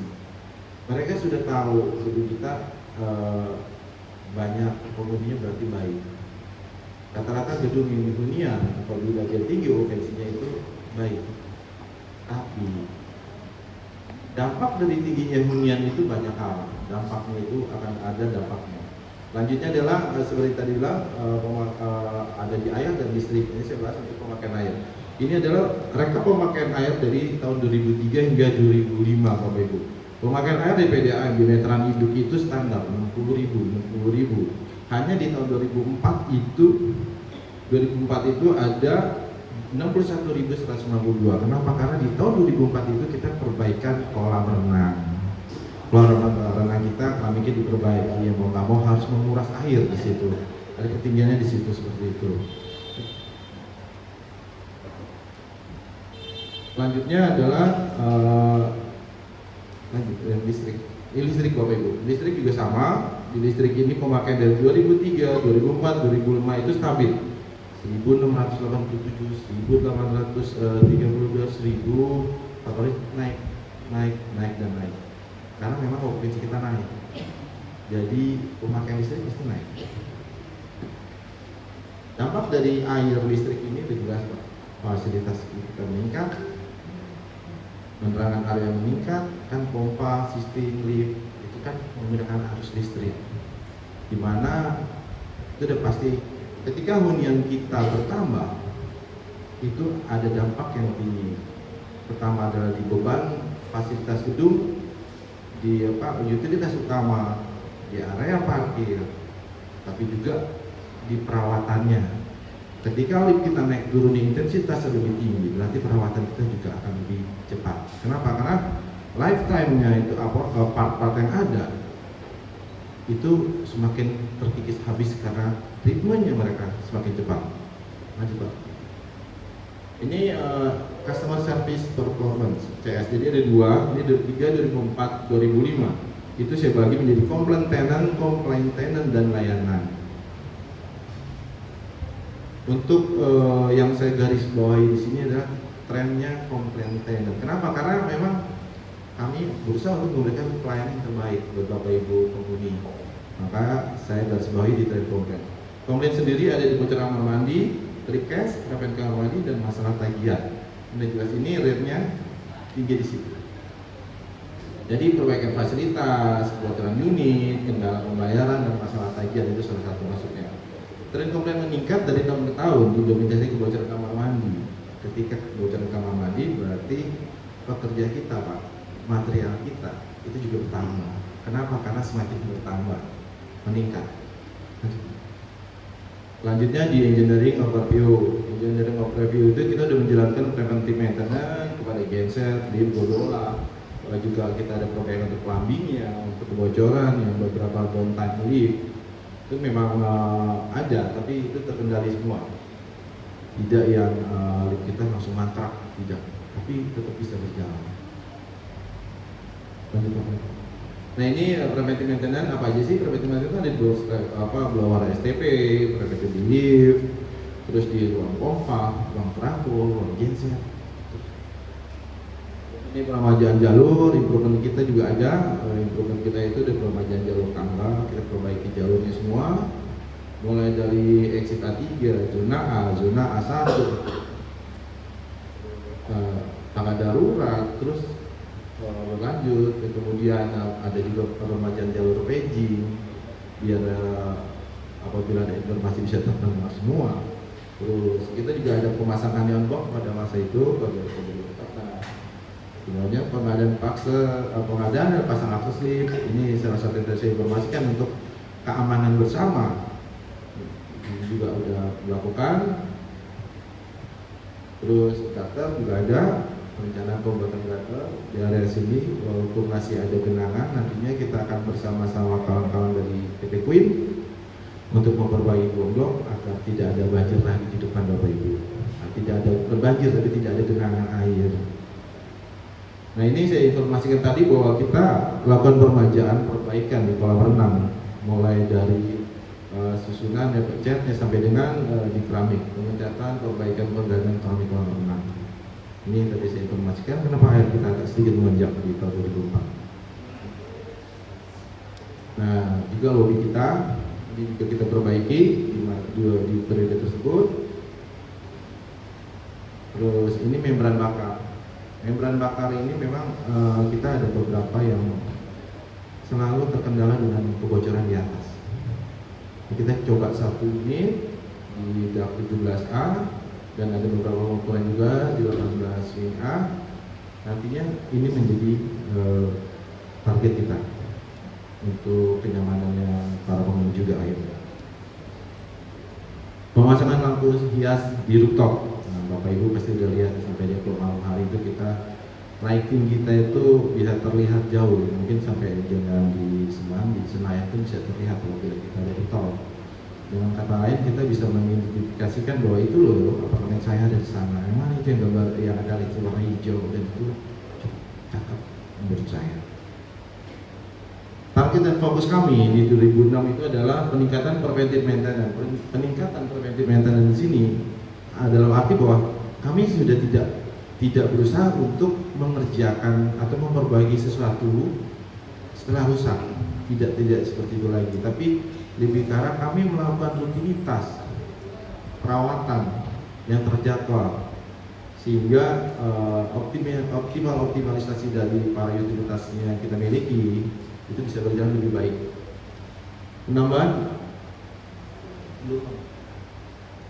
Mereka sudah tahu gedung kita banyak penghuninya berarti baik. Rata-rata gedung yang hunian apabila dia tinggi okupansinya itu baik. Tapi dampak dari tingginya hunian itu banyak hal. Dampaknya itu akan ada dampaknya. Lanjutnya adalah seperti tadi bilang ada di air dan listrik. Ini saya bahas untuk pemakaian air. Ini adalah rekap pemakaian air dari tahun 2003 hingga 2005, Bapak Ibu. Pemakaian air di PDAM di Meteran Induk itu standar 60.000. Hanya di tahun 2004 itu ada 61.192. Kenapa? Karena di tahun 2004 itu kita perbaikan kolam renang. Kolam renang kita kami diperbaiki, ya mau nggak mau harus menguras air di situ. Ada ketinggiannya di situ seperti itu. Selanjutnya adalah listrik. Ini listrik, Bapak Ibu. Listrik juga sama. Di listrik ini pemakaian dari 2003, 2004, 2005 itu stabil. 1.687, 1.832, 1.000, naik dan naik. Karena memang okupansi kita naik. Jadi pemakaian listrik pasti naik. Dampak dari air listrik ini udah jelas, Pak. Fasilitas kita meningkat, penerangan area meningkat, kan pompa, sistem lift itu kan menggunakan arus listrik, dimana itu udah pasti ketika hunian kita bertambah itu ada dampak yang tinggi. Pertama adalah di beban fasilitas gedung, di utilitas utama, di area parkir, tapi juga di perawatannya. Ketika lift kita naik turun di intensitas lebih tinggi, berarti perawatan kita juga akan lebih cepat. Kenapa? Karena lifetime-nya itu part-part yang ada itu semakin terkikis habis karena ritmenya mereka semakin cepat. Maju Pak. Ini Customer Service Performance CS. Jadi ada dua, ini 2003, 2004, 2005. Itu saya bagi menjadi complaint tenant, dan layanan. Untuk yang saya garis bawahi di sini adalah trennya complaint tenant. Kenapa? Karena memang kami berusaha untuk memberikan pelayanan yang terbaik buat Bapak Ibu penghuni. Maka saya garis bawahi di tren komplain. Komplain sendiri ada di bocor kamar mandi, request, preven kamar mandi, dan masalah tagihan. Udah jelas ini rate-nya tinggi di situ. Jadi perbaikan fasilitas, kebocoran unit, kendala pembayaran, dan masalah tagihan itu salah satu masuknya. Tren komplain meningkat dari tahun ke tahun didominasi kebocoran kamar mandi. Ketika kebocoran kamar mandi berarti pekerja kita Pak, material kita itu juga bertambah. Kenapa? Karena semakin bertambah, meningkat. Selanjutnya di engineering overview. Engineering overview itu kita sudah menjalankan preventive maintenance kepada genset, lift, bodola. Juga kita ada program untuk plumbingnya, untuk kebocoran, yang beberapa downtime lift itu memang ada, tapi itu terkendali semua. Tidak yang lift kita langsung mantap, tidak, tapi tetap bisa berjalan. Nah ini preventive maintenance apa aja sih? Preventive maintenance ada di blower STP, preventive di lift, terus di ruang pompa, ruang trafo, ruang genset. Ini peremajaan jalur, improvement kita juga ada. Improvement kita itu ada peremajaan jalur tangga, kita perbaiki jalurnya semua. Mulai dari exit A3, zona A, zona A1, tangga darurat, terus berlanjut, kemudian ada juga peremajaan jalur paging biar apabila ada informasi bisa terdengar semua. Terus kita juga ada pemasangan neon box pada masa itu pada kemudian pengadaan dan pasang akses lift. Ini salah satu yang saya informasikan untuk keamanan bersama. Ini juga sudah dilakukan. Terus gutter juga ada rencana pembuatan gutter di area sini, walaupun masih ada genangan. Nantinya kita akan bersama-sama kawan-kawan dari PT Queen untuk memperbaiki gondok agar tidak ada banjir lagi di depan Bapak Ibu. Tidak ada banjir tapi tidak ada genangan air. Nah ini saya informasikan tadi bahwa kita lakukan permajaan perbaikan di kolam renang, mulai dari susunan catnya sampai dengan di keramik, pengecatan, perbaikan dan keramik kolam renang. Ini yang tadi saya informasikan kenapa air kita agak sedikit mengenjak di tahun 2004. Nah juga lobi kita ini juga kita perbaiki di periode tersebut. Terus ini membran bakar. Membran bakar ini memang kita ada beberapa yang selalu terkendala dengan kebocoran di atas. Kita coba satu unit di DAP 17A dan ada beberapa ukuran juga di 18A. Nantinya ini menjadi target kita untuk kenyamanannya para pengunjung juga akhirnya. Pemasangan lampu hias di rooftop. Bapak Ibu pasti sudah lihat sampai di malam hari itu kita lighting kita itu bisa terlihat jauh, mungkin sampai dengan di Semarang, di Senayan itu bisa terlihat kalau kita dari tol. Dengan kata lain kita bisa mengidentifikasikan bahwa itu loh apartemen saya ada di sana. Memang itu yang gambar yang ada lighting warna hijau dan itu cakep menurut saya. Target dan fokus kami di 2006 itu adalah peningkatan preventive maintenance. Peningkatan preventive maintenance di sini dalam arti bahwa kami sudah tidak berusaha untuk mengerjakan atau memperbaiki sesuatu setelah rusak, tidak seperti itu lagi, tapi lebih ke arah kami melakukan rutinitas perawatan yang terjadwal sehingga optimalisasi dari para utilitas yang kita miliki itu bisa berjalan lebih baik.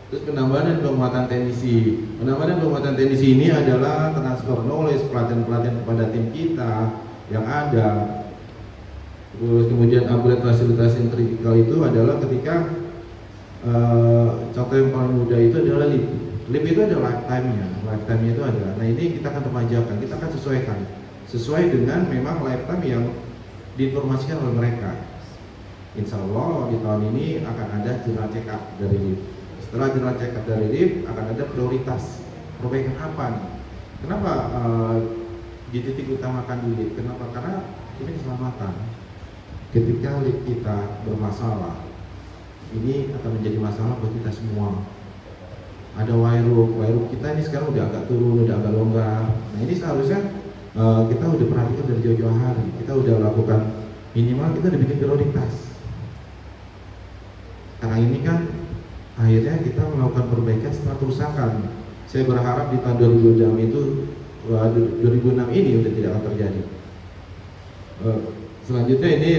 Penambahan dan penguatan teknisi. Penambahan dan penguatan teknisi ini adalah transfer knowledge, pelatihan kepada tim kita yang ada. Terus kemudian upgrade fasilitas yang kritikal itu adalah ketika contoh yang paling mudah itu adalah LIP. LIP itu ada lifetime-nya itu ada. Nah ini kita akan remajakan, kita akan sesuaikan sesuai dengan memang lifetime yang diinformasikan oleh mereka. Insya Allah di tahun ini akan ada general check up dari LIP. Setelah general check up dari LIP akan ada prioritas perbaikan apa nih? Kenapa dititik utamakan di LIP? Kenapa? Karena ini keselamatan. Ketika LIP kita bermasalah, ini akan menjadi masalah buat kita semua. Ada wireless kita ini sekarang udah agak turun, udah agak longgar. Nah ini seharusnya kita udah perhatikan dari jauh-jauh hari. Kita udah lakukan minimal, kita udah bikin prioritas. Karena ini kan akhirnya kita melakukan perbaikan setelah kerusakan. Saya berharap di tahun 2006 ini udah tidak akan terjadi. Selanjutnya ini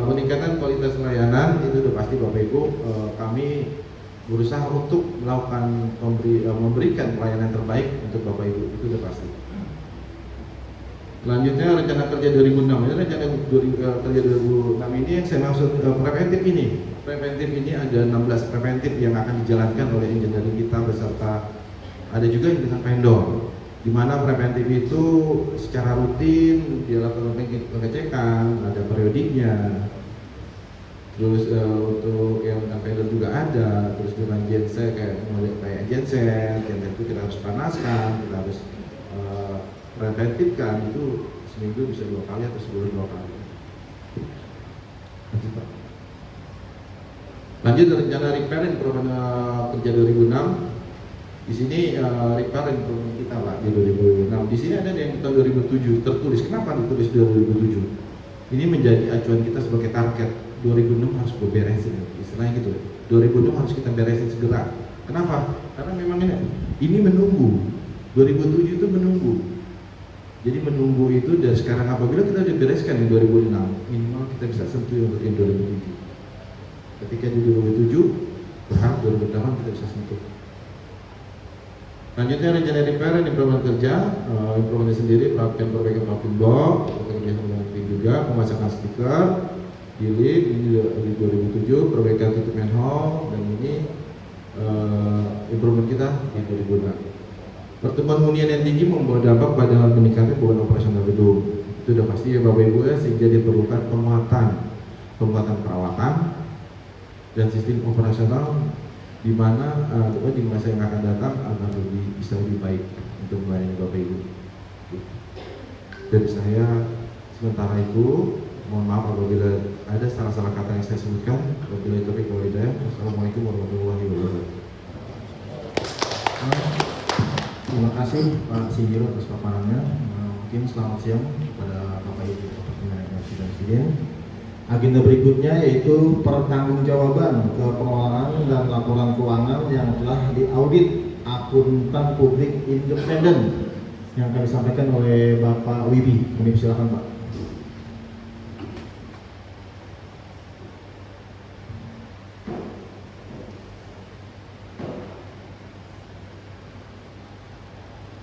peningkatan kualitas layanan itu udah pasti Bapak Ibu, kami berusaha untuk melakukan memberikan pelayanan terbaik untuk Bapak Ibu, itu udah pasti. Selanjutnya rencana kerja 2006, ini rencana kerja 2006 ini yang saya maksud preventif ini. Preventif ini ada 16 preventif yang akan dijalankan oleh engineering kita beserta ada juga yang dengan vendor, di mana preventif itu secara rutin dilakukan pengecekan, ada periodiknya. Terus untuk yang dengan vendor juga ada, terus dengan genset kayak genset itu kita harus panaskan, kita harus preventifkan, itu seminggu bisa 2 kali atau sebulan 2 kali. Lanjut rencana repair yang kerja 2006. Di sini repair improvement kita Pak di 2006. Di sini ada yang tahun 2007 tertulis. Kenapa ditulis 2007? Ini menjadi acuan kita sebagai target. 2006 harus beresin, istilahnya gitu. 2006 harus kita beresin segera. Kenapa? Karena memang ini menunggu. 2007 itu menunggu. Jadi menunggu itu dari sekarang, apabila kita udah bereskan di 2006, minimal kita bisa sentuh untuk yang 2007. Ketika di 2007, berharap 2008 kita bisa sentuh. Selanjutnya rencana repair dan improvement kerja, improvement sendiri perhatian perbaikan pabrik blok, kerjasama dengan tim juga, pemasangan stiker di LIP, ini di 2007, perbaikan tutup manhole, dan ini improvement kita di 2006. Pertumbuhan hunian yang tinggi membawa dampak pada meningkatnya beban operasional gedung. Itu sudah pasti ya Bapak Ibu ya, sehingga diperlukan penguatan perawatan dan sistem operasional di mana di masa yang akan datang akan bisa lebih baik untuk melayani Bapak Ibu. Dari saya sementara itu, mohon maaf apabila ada salah-salah kata yang saya sebutkan. Wabillahi taufiq wal hidayah. Wassalamualaikum warahmatullahi wabarakatuh. Terima kasih Pak Sigiro atas paparannya. Mungkin selamat siang kepada Bapak Ibu Presiden. Agenda berikutnya yaitu pertanggungjawaban kepengelolaan dan laporan keuangan yang telah diaudit akuntan publik independen yang akan disampaikan oleh Bapak Wibi. Kami silakan Pak.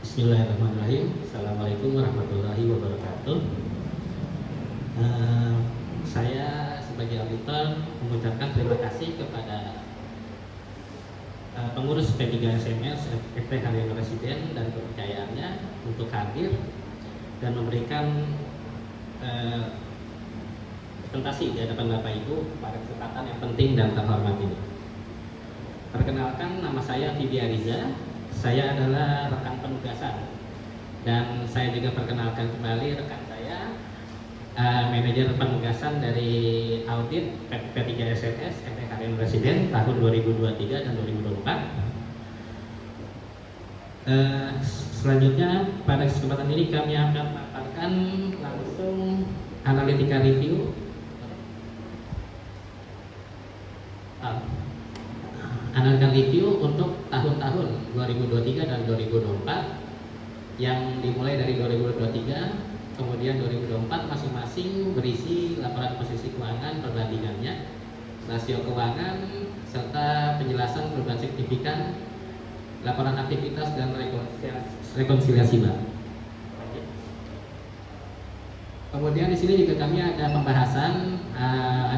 Bismillahirrahmanirrahim. Assalamualaikum warahmatullahi wabarakatuh. Saya sebagai auditor mengucapkan terima kasih kepada pengurus P3SMS FT Harian Residen dan kepercayaannya untuk hadir dan memberikan presentasi di hadapan Bapak Ibu pada kesempatan yang penting dan terhormat ini. Perkenalkan, nama saya Fibi Ariza. Saya adalah rekan penugasan dan saya juga perkenalkan kembali rekan saya, manajer penugasan dari audit P3SMS FT Harian Residen tahun 2023 dan 2024. Selanjutnya pada kesempatan ini kami akan memaparkan langsung analitika review untuk tahun-tahun 2023 dan 2024 yang dimulai dari 2023 kemudian 2024 masing-masing berisi laporan posisi keuangan, perbandingannya, rasio keuangan, serta penjelasan perubahan signifikan, laporan aktivitas dan rekonsiliasi bank. Kemudian di sini juga kami ada pembahasan,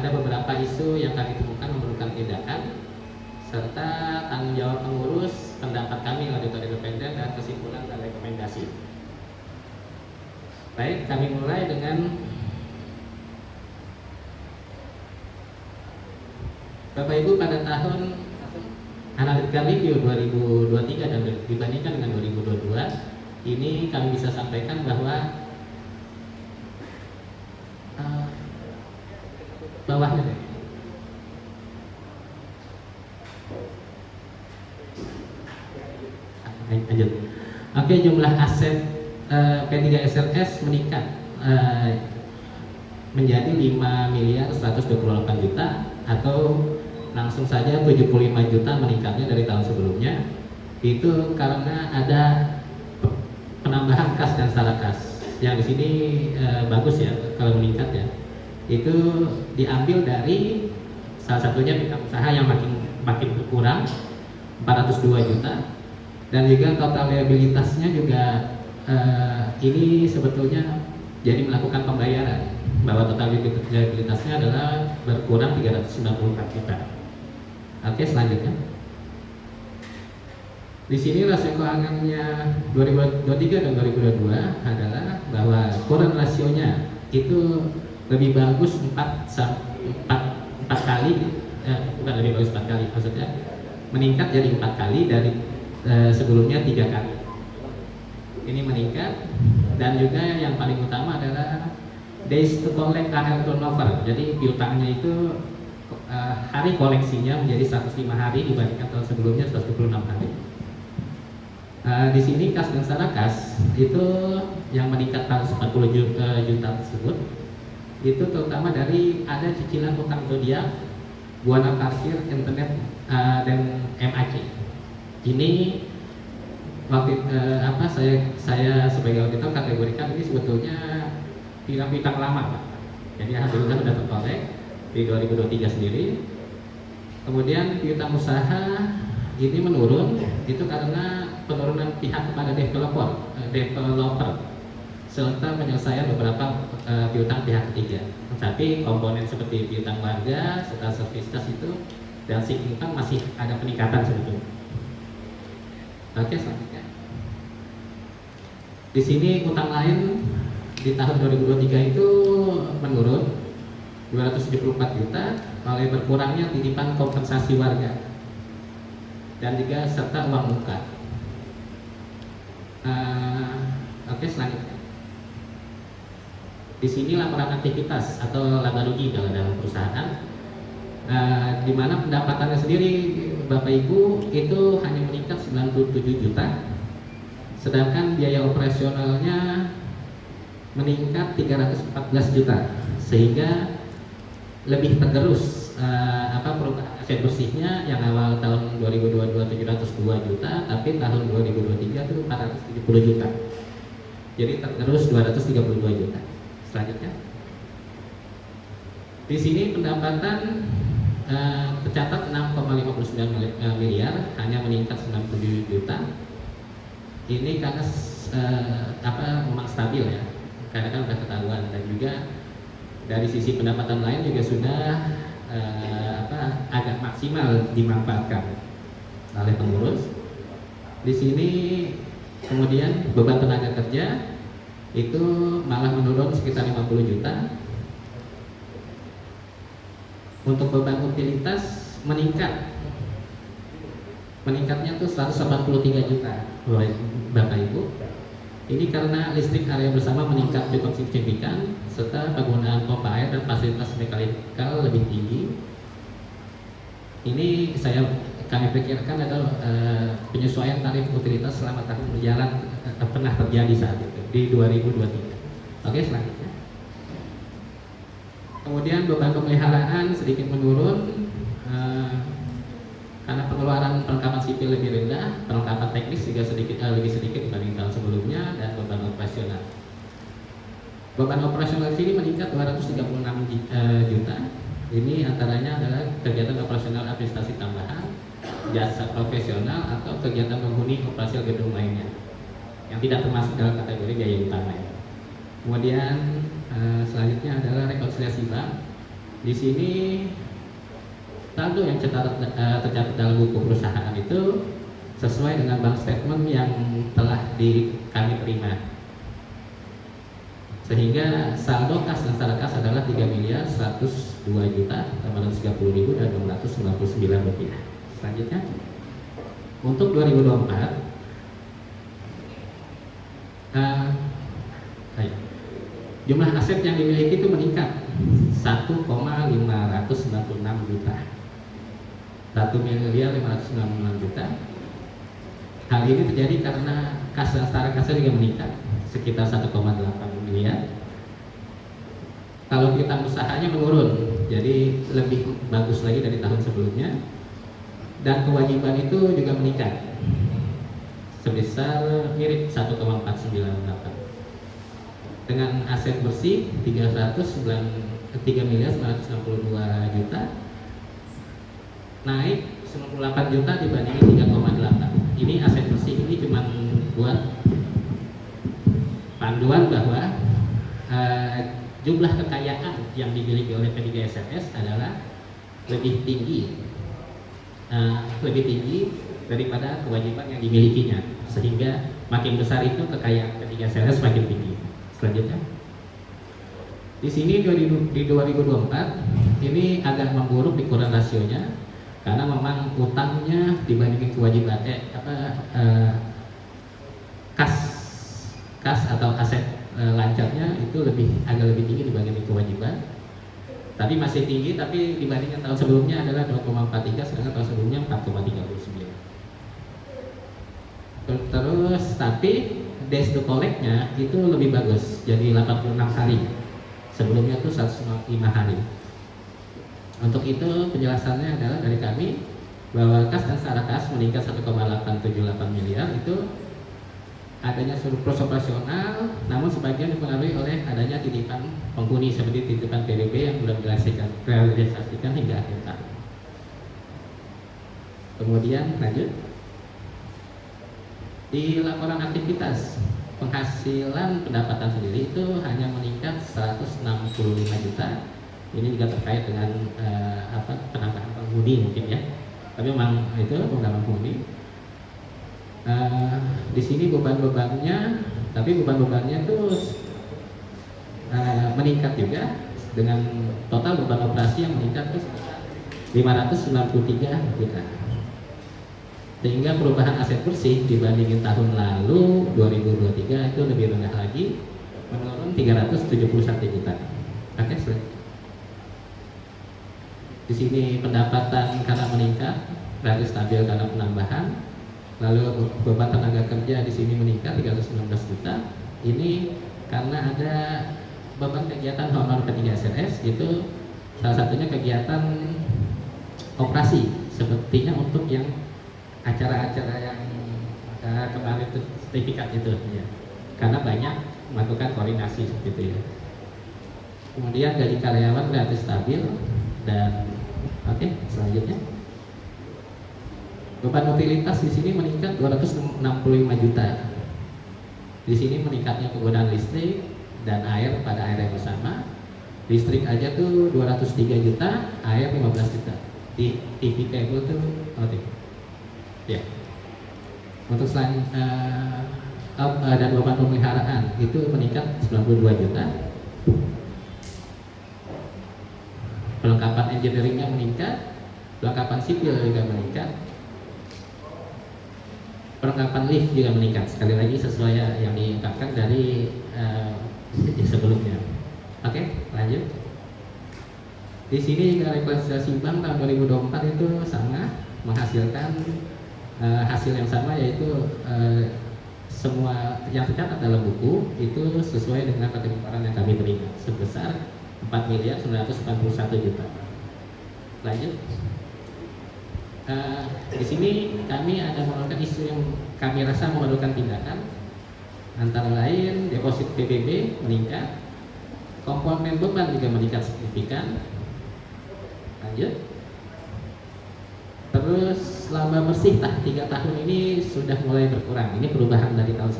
ada beberapa isu yang kami temukan memerlukan tindakan, serta tanggung jawab pengurus, pendapat kami auditor independen, dan kesimpulan dan rekomendasi. Baik, kami mulai dengan Bapak Ibu. Pada tahun analytical review 2023 dan dibandingkan dengan 2022, ini kami bisa sampaikan bahwa bawahnya deh. Lanjut. Oke, jumlah aset P3SRS meningkat menjadi 5.128 juta, atau langsung saja 75 juta meningkatnya dari tahun sebelumnya. Itu karena ada penambahan kas dan setara kas. Yang di sini bagus ya kalau meningkat ya. Itu diambil dari salah satunya bidang usaha yang makin berkurang 402 juta, dan juga total liabilitasnya juga ini sebetulnya jadi melakukan pembayaran, bahwa total liabilitasnya adalah berkurang 394 juta. Oke, selanjutnya. Di sini rasio keuangannya 2023 dan 2022 adalah bahwa current rasionya itu lebih bagus 4 kali, bukan lebih bagus 4 kali, maksudnya meningkat jadi 4 kali dari sebelumnya 3 kali. Ini meningkat, dan juga yang paling utama adalah days to collect current turnover. Jadi piutangnya itu hari koleksinya menjadi 105 hari dibandingkan tahun sebelumnya 126 hari. Di sini kas dan setara kas itu yang meningkat 140 juta tersebut itu terutama dari ada cicilan utang zodiak, buana parkir, internet, dan MAC. Ini waktu saya sebagai auditor kategorikan ini sebetulnya piutang lama, Pak. Jadi alhamdulillah sudah terkolek di 2023 sendiri. Kemudian piutang usaha ini menurun, itu karena penurunan pihak kepada developer serta penyelesaian beberapa piutang pihak ketiga. Tapi komponen seperti piutang warga serta servis kas itu dan piutang masih ada peningkatan sebetulnya. Oke, selanjutnya. Di sini utang lain di tahun 2023 itu menurun 274 juta oleh berkurangnya titipan kompensasi warga dan juga serta uang muka. Oke, selanjutnya. Di sini laporan aktivitas atau laba rugi kalau dalam perusahaan, di mana pendapatannya sendiri Bapak Ibu itu hanya meningkat 97 juta, sedangkan biaya operasionalnya meningkat 314 juta, sehingga lebih tergerus perubahan aset bersihnya yang awal tahun 2022 702 juta, tapi tahun 2023 itu 470 juta. Jadi tergerus 232 juta. Selanjutnya. Di sini pendapatan tercatat 6,59 miliar, hanya meningkat 97 juta. Ini karena memang stabil ya, karena kan sudah ketahuan, dan juga dari sisi pendapatan lain juga sudah agak maksimal dimanfaatkan oleh pengurus. Di sini kemudian beban tenaga kerja itu malah menurun sekitar 50 juta. Untuk beban utilitas meningkatnya tuh 183 juta Bapak Ibu. Ini karena listrik area bersama meningkat cukup signifikan, serta penggunaan pompa air dan fasilitas mekanikal lebih tinggi. Ini kami pikirkan adalah penyesuaian tarif utilitas selama tahun berjalan pernah terjadi saat itu di 2023. Oke, selanjutnya. Kemudian beban pemeliharaan sedikit menurun karena pengeluaran perlengkapan sipil lebih rendah, perlengkapan teknis juga lebih sedikit dibanding tahun sebelumnya, dan beban operasional. Beban operasional sini meningkat 236 juta. Ini antaranya adalah kegiatan operasional administrasi tambahan, jasa profesional, atau kegiatan penghuni operasi gedung lainnya yang tidak termasuk dalam kategori biaya utama. Kemudian selanjutnya adalah rekonsiliasi bank. Di sini saldo yang tercatat dalam buku perusahaan itu sesuai dengan bank statement yang telah kami terima. Sehingga saldo kas dan saldo kas adalah 3.102.830.299 rupiah. Selanjutnya, untuk 2024, jumlah aset yang dimiliki itu meningkat 1,596 juta. 1.596 juta. Hal ini terjadi karena kas dan setara kasnya juga meningkat sekitar 1,8 miliar. Kalau kita usahanya menurun, jadi lebih bagus lagi dari tahun sebelumnya. Dan kewajiban itu juga meningkat sebesar mirip 1,498. Dengan aset bersih 3.962 juta, naik 98 juta dibandingin 3,8. Ini aset bersih ini cuma buat panduan bahwa jumlah kekayaan yang dimiliki oleh P3 SRS adalah lebih tinggi daripada kewajiban yang dimilikinya, sehingga makin besar itu kekayaan P3 SRS makin tinggi. Selanjutnya, di sini di 2024 ini agak memburuk di kurang rasionya karena memang utangnya dibandingin kewajiban kas atau aset lancarnya itu agak lebih tinggi dibandingin kewajiban. Tapi masih tinggi, tapi dibandingkan tahun sebelumnya adalah 2,43, sedangkan tahun sebelumnya 4,39. Terus tapi days to collect-nya itu lebih bagus, jadi 86 hari. Sebelumnya itu 105 hari. Untuk itu penjelasannya adalah dari kami bahwa kas dan setara kas meningkat 1,878 miliar itu adanya surplus operasional, namun sebagian dipengaruhi oleh adanya titipan penghuni seperti titipan PDB yang belum direalisasikan hingga akhir tahun. Kemudian lanjut, di laporan aktivitas penghasilan pendapatan sendiri itu hanya meningkat 165 juta. Ini juga terkait dengan penambahan penghuni mungkin ya. Tapi memang itu penambahan penghuni. Di sini beban-bebannya, tapi beban-bebannya itu meningkat juga dengan total beban operasi yang meningkat itu 593 juta. Sehingga perubahan aset bersih dibandingin tahun lalu 2023 itu lebih rendah lagi, menurun 371 juta. Oke, di sini pendapatan karena meningkat, relatif stabil karena penambahan. Lalu beban tenaga kerja di sini meningkat 319 juta. Ini karena ada beban kegiatan honor P3 SRS itu salah satunya kegiatan operasi, sepertinya untuk yang acara-acara yang kemarin itu sertifikat itu ya. Karena banyak melakukan koordinasi seperti itu ya. Kemudian gaji karyawan relatif stabil dan oke, selanjutnya beban utilitas di sini meningkat 265 juta. Di sini meningkatnya penggunaan listrik dan air pada air yang bersama. Listrik aja tuh 203 juta, air 15 juta. Di TV kabel tuh ya. Untuk dan beban pemeliharaan itu meningkat 92 juta. Perlengkapan engineeringnya meningkat, perlengkapan sipil juga meningkat. Perlengkapan lift juga meningkat, sekali lagi sesuai yang diungkapkan dari sebelumnya. Oke, lanjut. Di sini realisasi bank tahun 2024 itu sama, menghasilkan hasil yang sama, yaitu semua yang tercatat dalam buku itu sesuai dengan laporan yang kami terima sebesar 4.991 juta. Lanjut. Di sini kami ada mengeluarkan isu yang kami rasa memerlukan tindakan, antara lain deposit PBB meningkat, komponen beban juga meningkat signifikan. Lanjut. Terus laba bersih 3 tahun ini sudah mulai berkurang. Ini perubahan dari tahun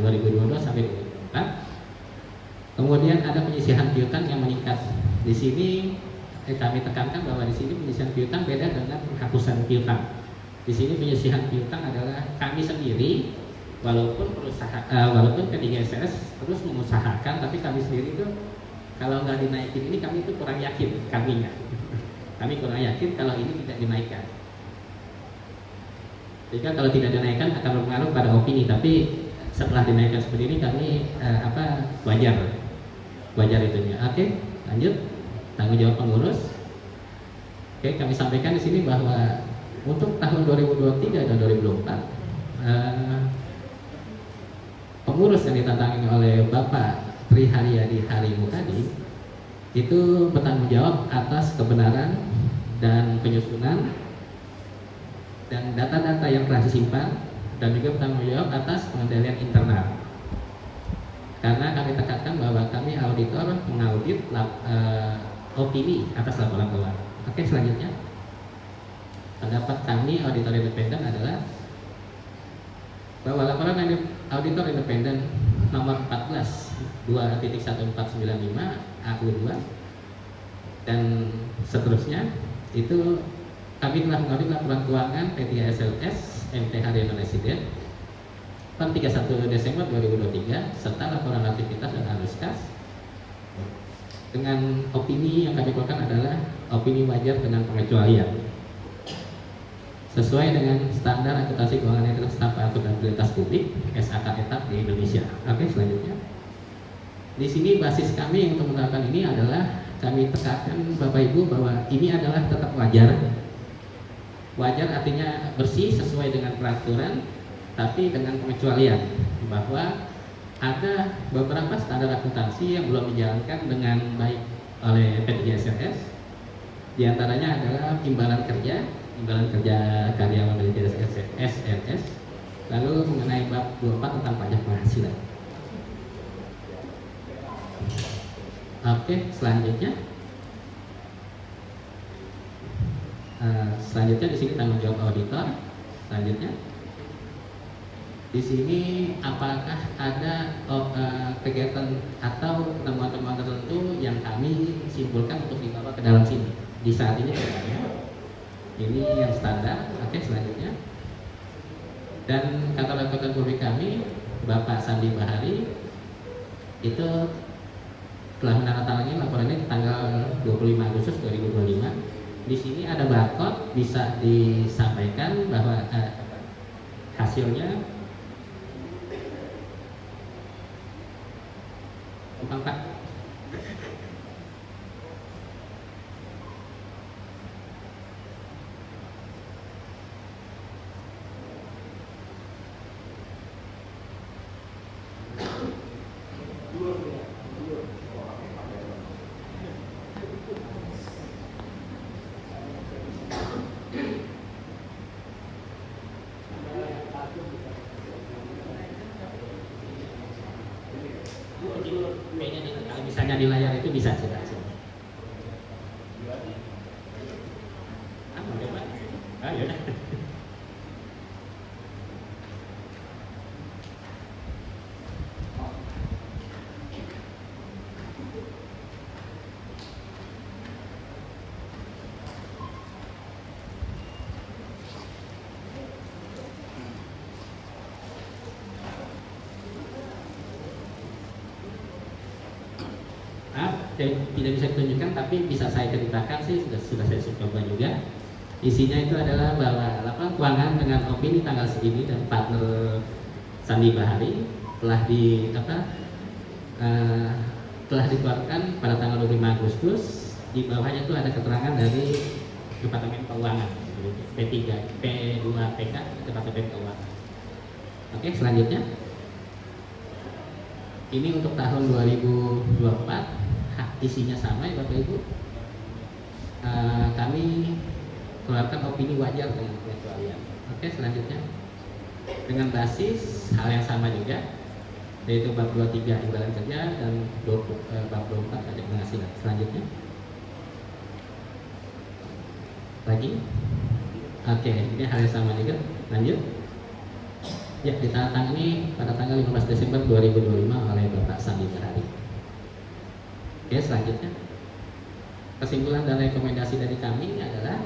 2022 sampai 2024. Kemudian ada penyisihan piutang yang meningkat. Di sini kami tekankan bahwa di sini penyisihan piutang beda dengan penghapusan piutang. Di sini penyisihan piutang adalah kami sendiri, walaupun P3SRS terus mengusahakan, tapi kami sendiri itu kalau nggak dinaikin ini kami itu kurang yakin, kami kurang yakin kalau ini tidak dinaikkan. Jika kalau tidak dinaikkan akan berpengaruh pada opini, tapi setelah dinaikkan seperti ini kami wajar itunya. Oke, lanjut. Tanggung jawab pengurus. Oke, kami sampaikan di sini bahwa untuk tahun 2023 dan 2024 pengurus yang ditantangi oleh Bapak Tri Haryadi Harimu tadi itu bertanggung jawab atas kebenaran dan penyusunan dan data-data yang telah disimpan, dan juga bertanggung jawab atas pengendalian internal. Karena kami tekankan bahwa kami auditor mengaudit opini atas laporan keuangan. Oke, selanjutnya pendapat kami auditor independen adalah bahwa laporan auditor independen nomor 14 2.1495 AU2 dan seterusnya itu kami telah mengaudit laporan keuangan P3SLS MTH Residen per 31 Desember 2023 serta laporan aktivitas dan arus kas dengan opini yang kami keluarkan adalah opini wajar dengan pengecualian sesuai dengan standar akuntansi keuangan yang staf akuntabilitas publik SAK etap di Indonesia. Oke, selanjutnya di sini basis kami untuk menerapkan ini adalah kami tekankan Bapak Ibu bahwa ini adalah tetap wajar. Wajar artinya bersih sesuai dengan peraturan, tapi dengan pengecualian bahwa ada beberapa standar akuntansi yang belum dijalankan dengan baik oleh P3SRS. Di antaranya adalah imbalan kerja karyawan dari SRS, lalu mengenai bab 24 tentang pajak penghasilan. Oke, selanjutnya di sini tanggung jawab auditor. Selanjutnya di sini apakah ada kegiatan atau temuan-temuan tertentu yang kami simpulkan untuk dibawa ke dalam sini? Di saat ini tidak ada. Ini yang standar. Oke, selanjutnya. Dan kantor akuntan publik kami Bapak Sandi Bahari itu telah menandatangani laporan ini tanggal 25 Agustus 2025. Di sini ada barcode, bisa disampaikan bahwa hasilnya Pak. Kalau misalnya di layar itu bisa kita hasil. Oke, Pak. Yaudah. Tidak bisa ditunjukkan, tapi bisa saya ceritakan sih, sudah saya coba juga. Isinya itu adalah bahwa laporan keuangan dengan opini tanggal segini dan partner Sandi Bahari telah dikeluarkan pada tanggal 25 Agustus. Di bawahnya itu ada keterangan dari Departemen Keuangan P2PK Departemen Keuangan. Oke, selanjutnya ini untuk tahun 2024 isinya sama ya Bapak Ibu. Kami keluarkan opini wajar dengan pengecualian. Oke, selanjutnya dengan basis hal yang sama juga, yaitu bab 23 imbalan kerja dan bab 24 pajak penghasilan. Selanjutnya lagi. Oke, ini hal yang sama juga. Lanjut. Ya, ditandatangani pada tanggal 15 Desember 2025 oleh Bapak Sandi Bahari. Oke, selanjutnya kesimpulan dan rekomendasi dari kami adalah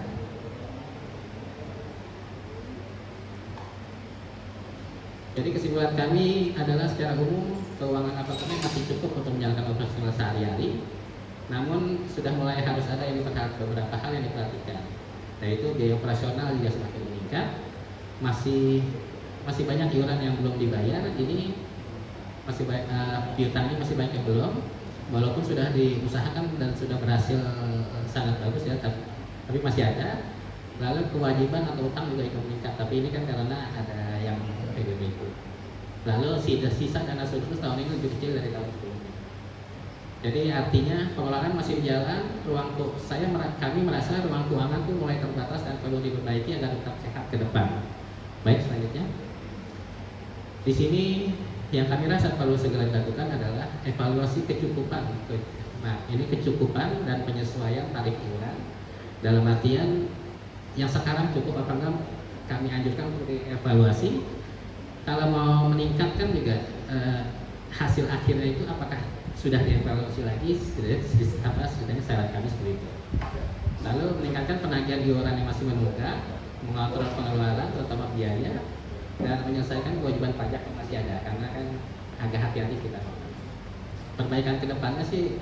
jadi kesimpulan kami adalah secara umum keuangan apartemen masih cukup untuk menjalankan operasional sehari-hari, namun sudah mulai harus ada beberapa hal yang diperhatikan, yaitu biaya operasional juga semakin meningkat, masih banyak iuran yang belum dibayar, ini piutangnya masih banyak yang belum, walaupun sudah diusahakan dan sudah berhasil sangat bagus ya, tapi masih ada. Lalu kewajiban atau utang juga ikut meningkat, tapi ini kan karena ada yang PBB itu. Lalu sisa dana surplus tahun ini lebih kecil dari tahun sebelumnya. Jadi artinya pengelolaan masih berjalan. Kami merasa ruang keuangan itu mulai terbatas dan perlu diperbaiki agar tetap sehat ke depan. Baik, selanjutnya. Di sini yang kami rasa perlu segera dilakukan adalah evaluasi kecukupan. Nah, ini kecukupan dan penyesuaian tarif iuran. Dalam artian yang sekarang cukup apa enggak, kami anjurkan untuk dievaluasi. Kalau mau meningkatkan juga hasil akhirnya itu apakah sudah dievaluasi lagi, setidaknya syarat kami seperti itu. Lalu meningkatkan penagihan iuran yang masih menunggak, mengatur pengeluaran terutama biaya, dan menyelesaikan kewajiban pajak yang masih ada, karena kan agak hati-hati kita. Perbaikan kedepannya sih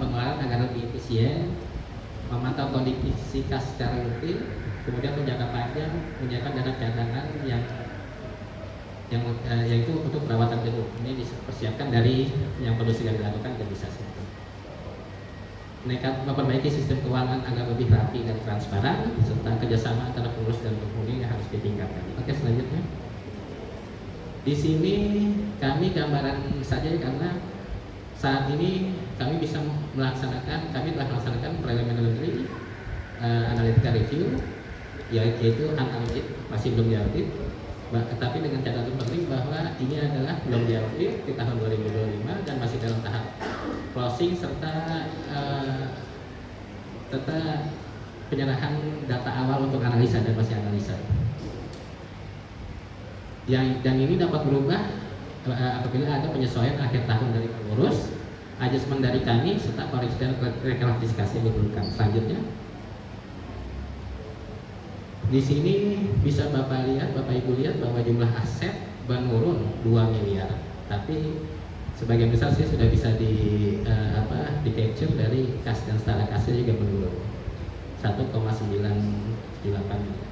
pengeluaran agar lebih efisien, memantau kondisi kas secara rutin, kemudian menjaga panjang, menyiapkan dana cadangan yang itu untuk perawatan gedung. Ini dipersiapkan dari yang perlu segera dilakukan dan bisa segera. Memperbaiki sistem keuangan agar lebih rapi dan transparan, serta kerjasama antara pengurus dan penghuni yang harus ditingkatkan. Oke, selanjutnya. Di sini kami gambaran saja karena saat ini kami telah melaksanakan preliminary analytical review, yaitu unaudit, masih belum diaudit, tetapi dengan catatan penting bahwa ini adalah belum diaudit di tahun 2025 dan masih dalam tahap closing serta penyerahan data awal untuk analisa dan masih analisa. Dan ini dapat berubah apabila ada penyesuaian akhir tahun dari pengurus, adjustment dari kami, serta koreksi dan reklasifikasi yang diperlukan. Selanjutnya, di sini bisa Bapak Ibu lihat bahwa jumlah aset menurun 2 miliar, tapi sebagian besar sih sudah bisa di capture dari kas dan setara kasnya juga menurun 1,98 miliar.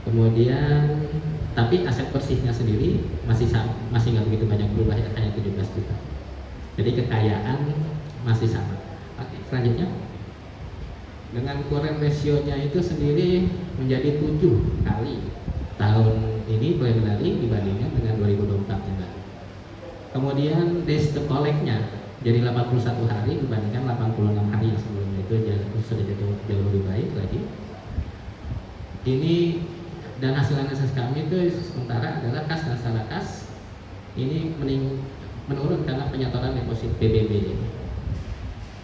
Kemudian, tapi aset bersihnya sendiri masih nggak begitu banyak berubah, ya, hanya 17 juta. Jadi kekayaan masih sama. Oke, selanjutnya. Dengan current ratio-nya itu sendiri menjadi 7 kali tahun ini preliminary dibandingkan dengan 2024 yang lalu. Kemudian days to collect-nya jadi 81 hari dibandingkan 86 hari yang sebelumnya, itu sudah jauh lebih baik lagi. Ini dan hasil analisis kami itu sementara adalah kas dan setara kas ini menurun karena penyetoran deposit PBB.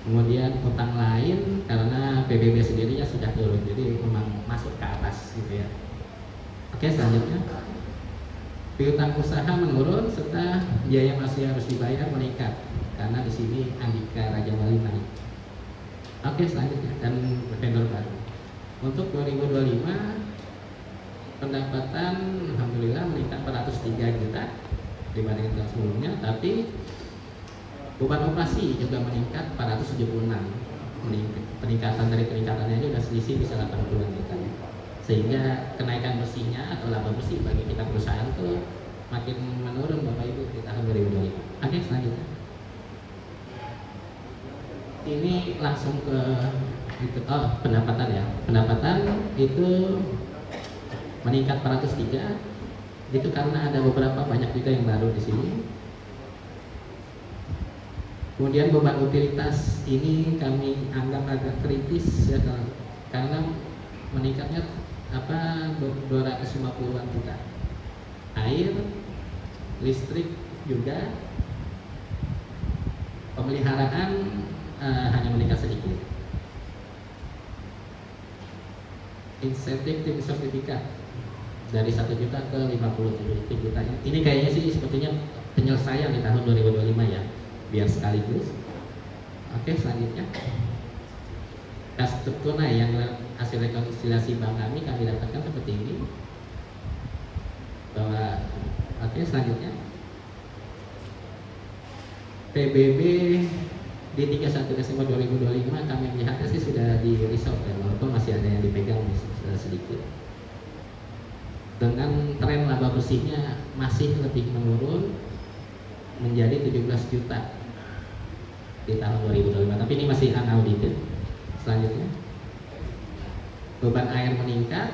Kemudian utang lain karena PBB sendirinya sudah turun, jadi memang masuk ke atas gitu ya. Oke, selanjutnya piutang usaha menurun serta biaya masih harus dibayar meningkat karena di sini Andika Raja Wali naik. Oke, selanjutnya dan vendor baru. Untuk 2025 pendapatan alhamdulillah meningkat 403 juta dibandingkan tahun sebelumnya, tapi beban operasi juga meningkat 476. Peningkatan dari peningkatannya aja udah selisih bisa 80 juta. Sehingga kenaikan bersihnya atau laba bersih bagi kita perusahaan tuh makin menurun Bapak Ibu di tahun 2025. Oke, selanjutnya. Ini langsung ke pendapatan ya. Pendapatan itu meningkat 403, itu karena ada beberapa banyak juga yang baru di sini. Kemudian beban utilitas ini kami anggap agak kritis ya, karena meningkatnya 250-an juta. Air, listrik juga, pemeliharaan hanya meningkat sedikit. Insentif tim sertifikat dari 1 juta ke 57 juta. Ini kayaknya sih sepertinya penyelesaian di tahun 2025 ya, biar sekaligus. Oke, selanjutnya kas tunai yang hasil rekonsiliasi bank kami dapatkan seperti ini. Bahwa oke, selanjutnya PBB di 31 Desember 2025 kami melihatnya sih sudah di resolve ya, walaupun masih ada yang dipegang sedikit. Dengan tren laba bersihnya masih lebih menurun menjadi 17 juta di tahun 2025, tapi ini masih unaudited. Selanjutnya beban air meningkat,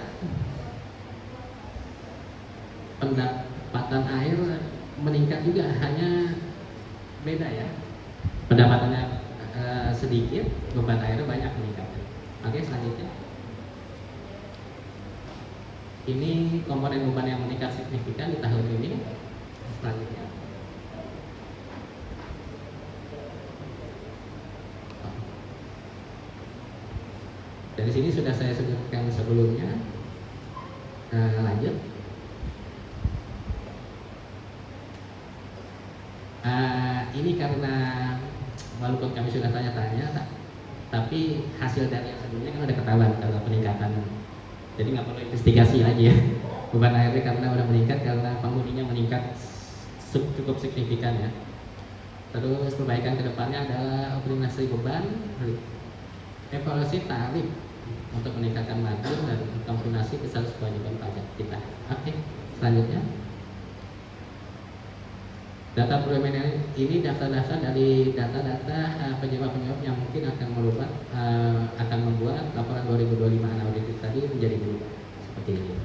pendapatan air meningkat juga, hanya beda ya, pendapatannya sedikit, beban airnya banyak meningkat. Oke, selanjutnya ini komponen beban yang meningkat signifikan di tahun ini. Selanjutnya dari sini sudah saya sebutkan sebelumnya. Lanjut. Ini karena walaupun kami sudah tanya-tanya, tapi hasil dari yang sebelumnya kan udah ketahuan kalau peningkatan, jadi nggak perlu investigasi lagi ya. Beban airnya karena udah meningkat karena penghuninya meningkat cukup signifikan ya. Terus perbaikan kedepannya adalah optimalisasi beban, evaluasi tarif untuk meningkatkan margin dan konfirmasi besar kewajiban pajak kita. Oke, selanjutnya data preliminary ini data-data dari data-data penyebab-penyebab yang mungkin akan membuat laporan 2025 unaudited tadi menjadi berubah seperti ini.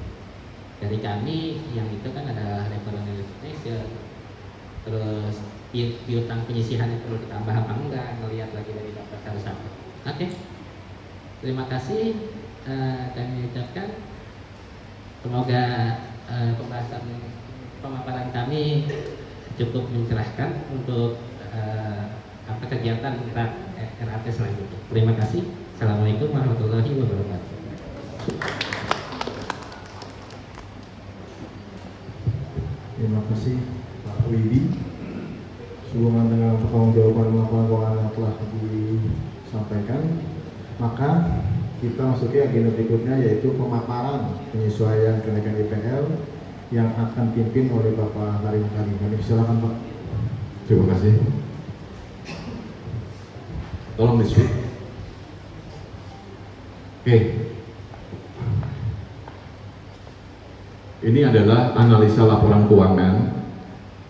Dari kami yang itu kan ada referral Indonesia, terus piutang penyisihannya perlu ditambah apa enggak, ngelihat lagi dari data satu-satu. Oke, terima kasih kami ucapkan. Semoga pemaparan kami cukup mencerahkan untuk kegiatan RAT selanjutnya. Terima kasih. Assalamualaikum warahmatullahi wabarakatuh. Terima kasih Pak Widi. Sehubungan dengan pertanggungjawaban laporan keuangan yang telah disampaikan, maka kita masuki agenda berikutnya, yaitu pemaparan penyesuaian kenaikan IPL yang akan dipimpin oleh Bapak Harim Karim. Silakan Pak. Terima kasih. Tolong di-speak. Oke. Ini adalah analisa laporan keuangan,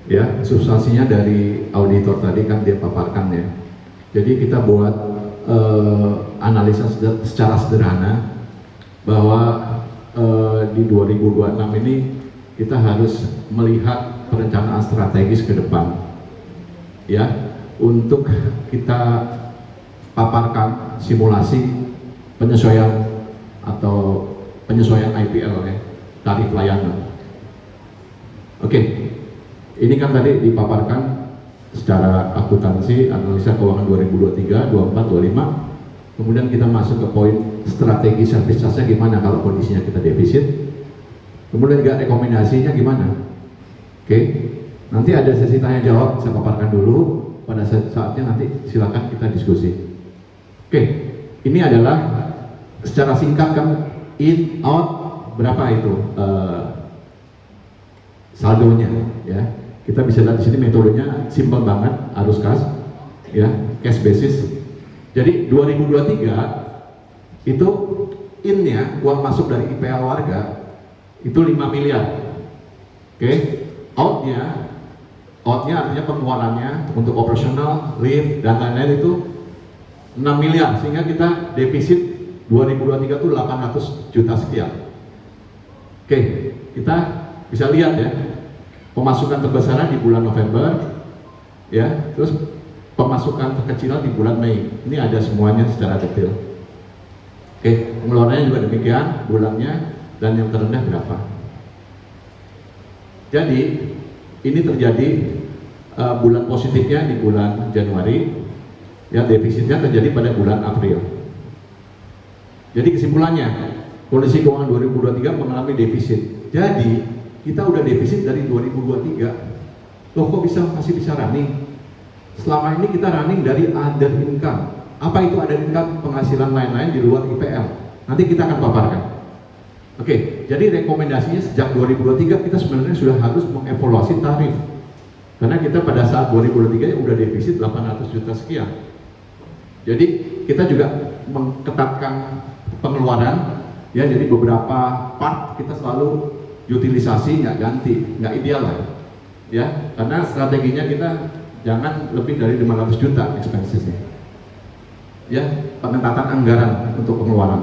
ya. Substansinya dari auditor tadi kan dia paparkan ya. Jadi kita buat analisa secara sederhana bahwa di 2026 ini kita harus melihat perencanaan strategis ke depan, ya, untuk kita paparkan simulasi penyesuaian atau penyesuaian IPL ya, tarif layanan. Oke, ini kan tadi dipaparkan secara akuntansi analisa keuangan 2023, 24, 25. Kemudian kita masuk ke poin strategi service charge-nya gimana kalau kondisinya kita defisit. Kemudian juga rekomendasinya gimana. Oke, nanti ada sesi tanya jawab, saya paparkan dulu. Pada saatnya nanti silakan kita diskusi. Oke, ini adalah secara singkat kan in out berapa itu saldonya ya. Kita bisa lihat di sini metodenya simpel banget, arus kas ya, cash basis. Jadi 2023 itu in-nya uang masuk dari IPL warga itu 5 miliar. Oke, outnya artinya pengeluarannya untuk operasional, lift dan lain-lain itu 6 miliar, sehingga kita defisit 2023 itu 800 juta sekian. Oke, kita bisa lihat ya, pemasukan terbesarnya di bulan November, ya, terus pemasukan terkecilan di bulan Mei. Ini ada semuanya secara detail. Oke, pengeluarannya juga demikian, bulannya, dan yang terendah berapa. Jadi ini terjadi bulan positifnya di bulan Januari, ya, defisitnya terjadi pada bulan April. Jadi kesimpulannya, kondisi keuangan 2023 mengalami defisit. Jadi kita udah defisit dari 2023. Loh, kok masih bisa running? selama ini kita running dari other income. Apa itu other income? Penghasilan lain-lain di luar IPL. Nanti kita akan paparkan. Oke, jadi rekomendasinya sejak 2023 kita sebenarnya sudah harus mengevaluasi tarif. Karena kita pada saat 2023 udah defisit 800 juta sekian. Jadi kita juga mengetatkan pengeluaran, ya, jadi beberapa part kita selalu utilisasi, nggak ganti, nggak ideal lah, ya, karena strateginya kita jangan lebih dari 500 juta expensesnya, ya, pengetatan anggaran untuk pengeluaran.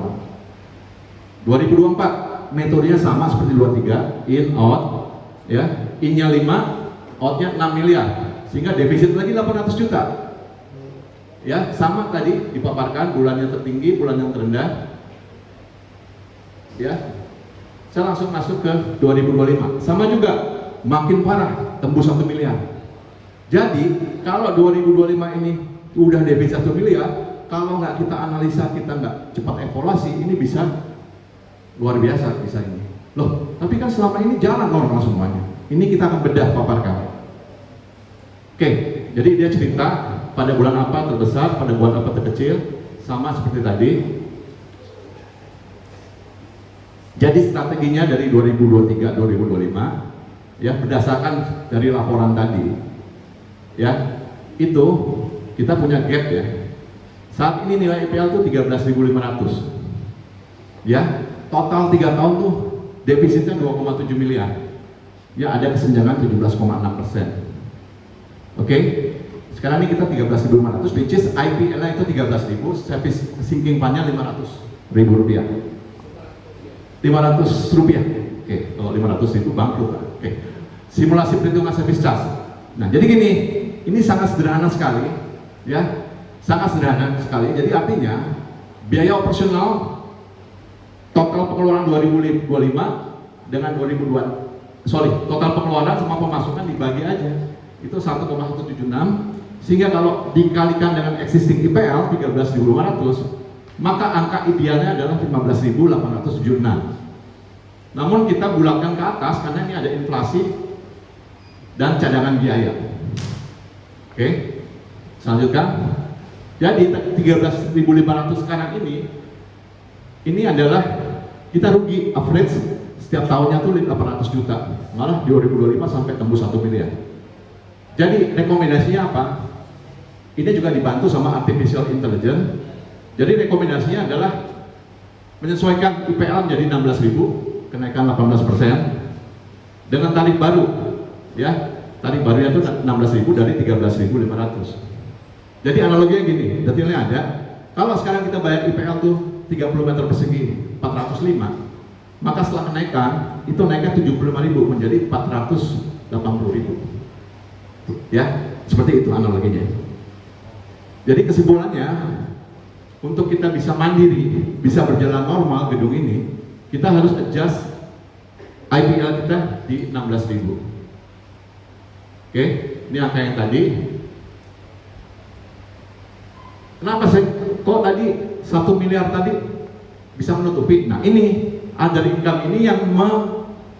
2024 metodenya sama seperti 23, in out, ya, in-nya 5, out-nya 6 miliar, sehingga defisit lagi 800 juta. Ya, sama tadi dipaparkan bulan yang tertinggi, bulan yang terendah. Ya. Saya langsung masuk ke 2025. Sama juga, makin parah, tembus 1 miliar. Jadi, kalau 2025 ini udah defisit 1 miliar, kalau nggak kita analisa, kita nggak cepat evaluasi, ini bisa luar biasa bisa ini. Loh, tapi kan selama ini jalan normal semuanya. Ini kita akan bedah paparkan. Oke, jadi dia cerita pada bulan apa terbesar, pada bulan apa terkecil, sama seperti tadi. Jadi strateginya dari 2023-2025, ya, berdasarkan dari laporan tadi, ya, itu kita punya gap, ya. Saat ini nilai IPL itu 13.500, ya, total 3 tahun tuh defisitnya 2,7 miliar, ya, ada kesenjangan 17,6%. Oke. Sekarang ini kita 13.500, which is IPL-nya itu 13.000, service sinking fund-nya 500.000 rupiah. 500 rupiah. Oke, kalau 500 itu bangkrut. Oke. Simulasi perhitungan service charge. Nah, jadi gini, ini sangat sederhana sekali, ya, sangat sederhana sekali. Jadi artinya biaya operasional total pengeluaran 2025 dengan total pengeluaran sama pemasukan dibagi aja. Itu 1,176. Sehingga kalau dikalikan dengan existing IPL 13.500, maka angka idealnya adalah 15.876. Namun kita bulatkan ke atas karena ini ada inflasi dan cadangan biaya. Oke, selanjutnya, jadi 13.500 sekarang ini adalah kita rugi average setiap tahunnya tuh 800 juta, malah di 2025 sampai tembus 1 miliar. Jadi rekomendasinya apa? Ini juga dibantu sama artificial intelligence. Jadi rekomendasinya adalah menyesuaikan IPL menjadi 16.000, kenaikan 18% dengan tarif baru, ya, tarif barunya itu 16.000 dari 13.500. Jadi analoginya gini, detailnya ada. Kalau sekarang kita bayar IPL tuh 30 meter persegi 405, maka setelah kenaikan itu naiknya 75.000 menjadi 480.000. Ya, seperti itu analoginya. Jadi kesimpulannya, untuk kita bisa mandiri, bisa berjalan normal gedung ini, kita harus adjust IPL kita di 16.000. Oke, ini angka yang tadi. Kenapa kok tadi 1 miliar tadi bisa menutupi? Nah, ini other income ini yang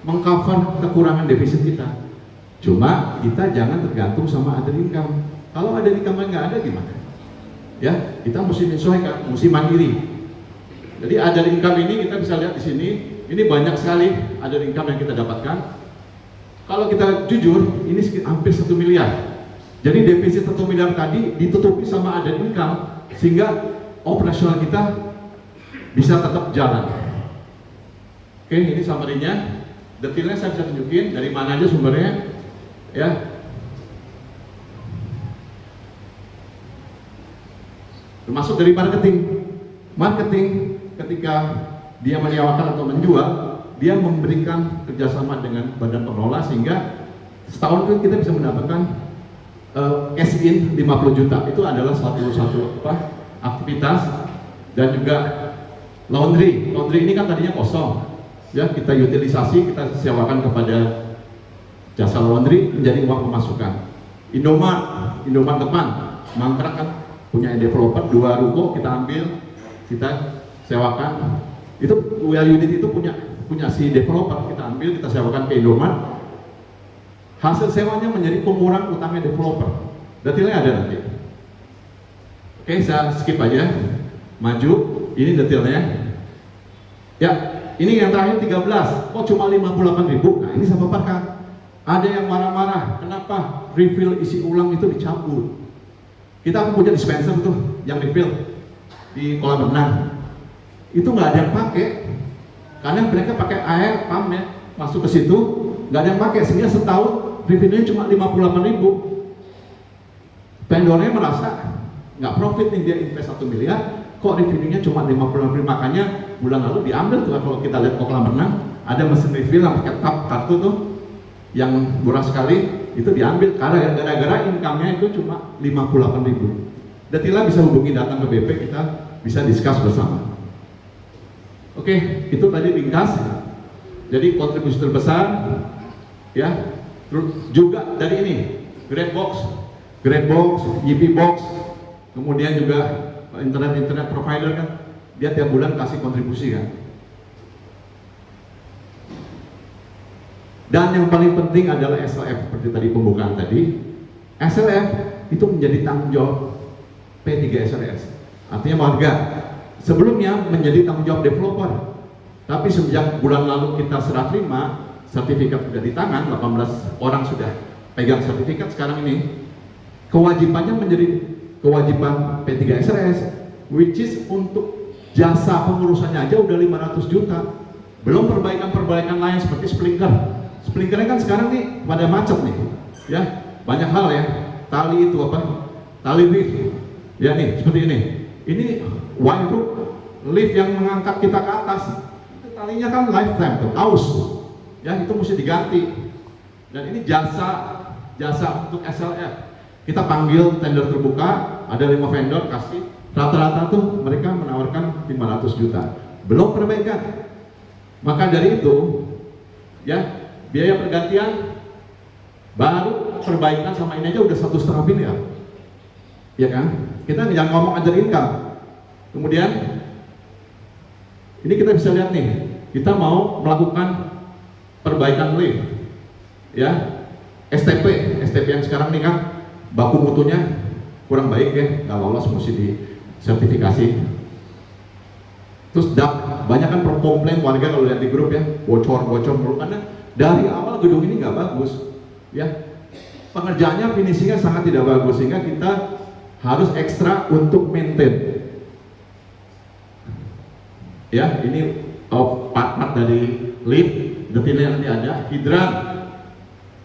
mengcover kekurangan defisit kita. Cuma kita jangan tergantung sama other income. Kalau other income nggak ada gimana? Ya, kita mesti menyesuaikan, mesti mandiri. Jadi other income ini kita bisa lihat di sini, ini banyak sekali other income yang kita dapatkan. Kalau kita jujur, ini hampir 1 miliar. Jadi defisit 1 miliar tadi ditutupi sama other income, sehingga operasional kita bisa tetap jalan. Oke, ini summary-nya. Detailnya saya bisa tunjukin dari mana aja sumbernya, ya. Termasuk dari marketing ketika dia menyewakan atau menjual, dia memberikan kerjasama dengan badan pengelola sehingga setahun itu kita bisa mendapatkan cash in 50 juta. Itu adalah satu aktivitas. Dan juga laundry ini kan tadinya kosong, ya, kita utilisasi, kita sewakan kepada jasa laundry menjadi uang pemasukan. Indomart depan mangkrak kan punya developer 2 ruko, kita ambil, kita sewakan. Itu well unit itu punya si developer, kita ambil, kita sewakan ke Indomart. Hasil sewanya menjadi pengurang utangnya developer. Detailnya ada nanti. Oke, saya skip aja. Maju, ini detailnya. Ya, ini yang terakhir 13. Oh, cuma 58.000. Nah, ini saya paparkan. Ada yang marah-marah, kenapa refill isi ulang itu dicabut? Kita punya dispenser tuh yang refill di kolam renang. Itu nggak ada yang pakai, karena mereka pakai air pump ya, masuk ke situ, nggak ada yang pakai, sehingga setahun refillnya cuma 58.000. Vendornya merasa nggak profit nih, dia invest 1 miliar, kok revenue-nya cuma 50.000. Makanya bulan lalu diambil tuh, kalau kita lihat kolam renang ada mesin refill yang pakai tap kartu tuh yang murah sekali, itu diambil karena gara-gara income-nya itu cuma 58.000. Detailnya bisa hubungi, datang ke BP, kita bisa discuss bersama. Oke, itu tadi ringkas. Jadi kontribusi terbesar ya, juga dari ini Grab Box, YP Box, kemudian juga internet provider kan, dia tiap bulan kasih kontribusi kan. Dan yang paling penting adalah SLF, seperti tadi pembukaan tadi. SLF itu menjadi tanggung jawab P3SRS. Artinya warga sebelumnya menjadi tanggung jawab developer. Tapi sejak bulan lalu kita serah terima, sertifikat sudah di tangan, 18 orang sudah pegang sertifikat sekarang ini. Kewajibannya menjadi kewajiban P3SRS, which is untuk jasa pengurusannya aja udah 500 juta. Belum perbaikan-perbaikan lain seperti sprinkler. Sprinklernya kan sekarang nih pada macet nih, ya banyak hal ya. Tali itu apa? Tali lift, ya nih seperti ini. Ini wire lift yang mengangkat kita ke atas. Itu talinya kan lifetime tuh, aus, ya itu mesti diganti. Dan ini jasa untuk SLF. Kita panggil tender terbuka, ada 5 vendor kasih, rata-rata tuh mereka menawarkan 500 juta. Belum perbaikan. Maka dari itu, ya biaya pergantian baru perbaikan sama ini aja udah 1,5 miliar, ya kan? Kita jangan ngomong ajar income. Kemudian ini kita bisa lihat nih, kita mau melakukan perbaikan lift, ya STP yang sekarang nih kan baku mutunya kurang baik ya, nggak lolos, mesti disertifikasi. Terus banyak kan komplain warga kalau lihat di grup ya, bocor mulu, karena dari awal gedung ini nggak bagus, ya pengerjaannya finishingnya sangat tidak bagus, sehingga kita harus ekstra untuk maintain. Ya ini part-part dari lift, detailnya nanti ada, hidran,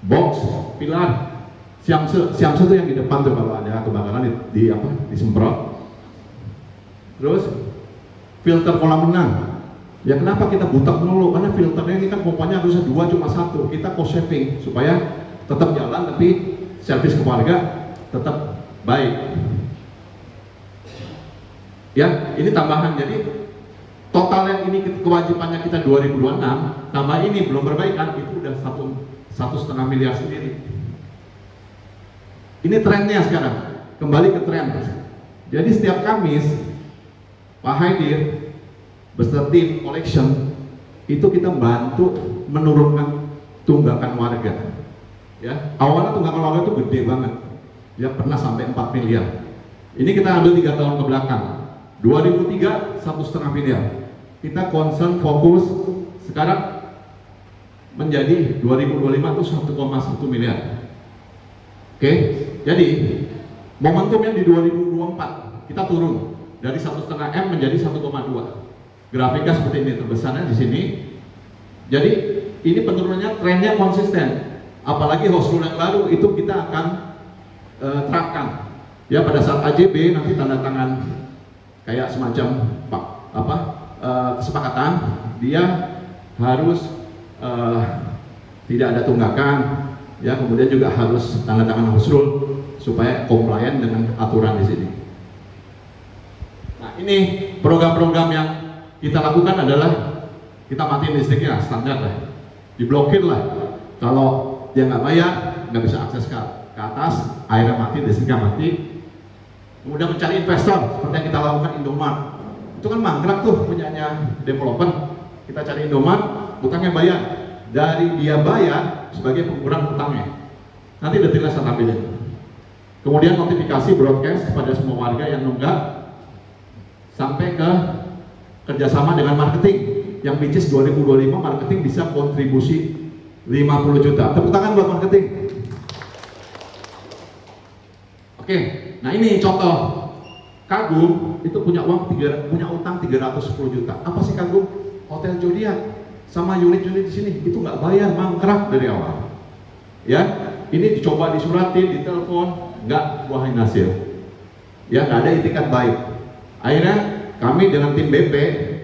box, pilar, siamse itu yang di depan tuh kalau ada kebakaran disemprot. Terus filter kolam renang. Ya kenapa kita butak mulu? Karena filternya ini kan pompanya harusnya 2 cuma 1. Kita cost saving supaya tetap jalan tapi servis ke warga tetap baik. Ya, ini tambahan. Jadi total yang ini kewajibannya kita 2026, tambah ini belum perbaikan, itu udah 1,5 miliar sendiri. Ini trennya sekarang. Kembali ke tren. Jadi setiap Kamis Pak Haidir beserta tim collection itu kita bantu menurunkan tunggakan warga. Ya, awalnya tunggakan warga itu gede banget. Ya pernah sampai 4 miliar. Ini kita ambil 3 tahun ke belakang. 2003 1,5 miliar. Kita concern fokus sekarang menjadi 2025 itu 1,1 miliar. Oke, jadi momentumnya di 2024 kita turun dari 1,5 M menjadi 1,2. Grafiknya seperti ini, terbesarnya di sini. Jadi ini penurunannya, trennya konsisten. Apalagi host rule yang baru itu kita akan terapkan. Ya pada saat AJB nanti tanda tangan kayak semacam kesepakatan, dia harus tidak ada tunggakan, ya kemudian juga harus tanda tangan host rule supaya compliant dengan aturan di sini. Nah ini program-program yang kita lakukan adalah kita matiin listriknya, standar lah, diblokir lah. Kalau dia nggak bayar, nggak bisa akses ke atas, airnya mati, listriknya mati. Kemudian mencari investor, seperti yang kita lakukan Indomart. Itu kan mangkrak tuh punyanya developer. Kita cari Indomart, utangnya bayar. Dari dia bayar sebagai pengurang utangnya. Nanti detailnya saya tampilin. Kemudian notifikasi broadcast kepada semua warga yang nunggak, sampai ke kerjasama dengan marketing, yang which is 2025 marketing bisa kontribusi 50 juta. Tepuk tangan buat marketing. Oke, nah ini contoh. Kagum itu punya utang 310 juta. Apa sih Kagum? Hotel Zodiac sama unit-unit di sini itu nggak bayar, mangkrak dari awal. Ya, ini dicoba disuratin, ditelepon, nggak buahin hasil. Ya, nggak ada itikat baik. Akhirnya kami dengan tim BP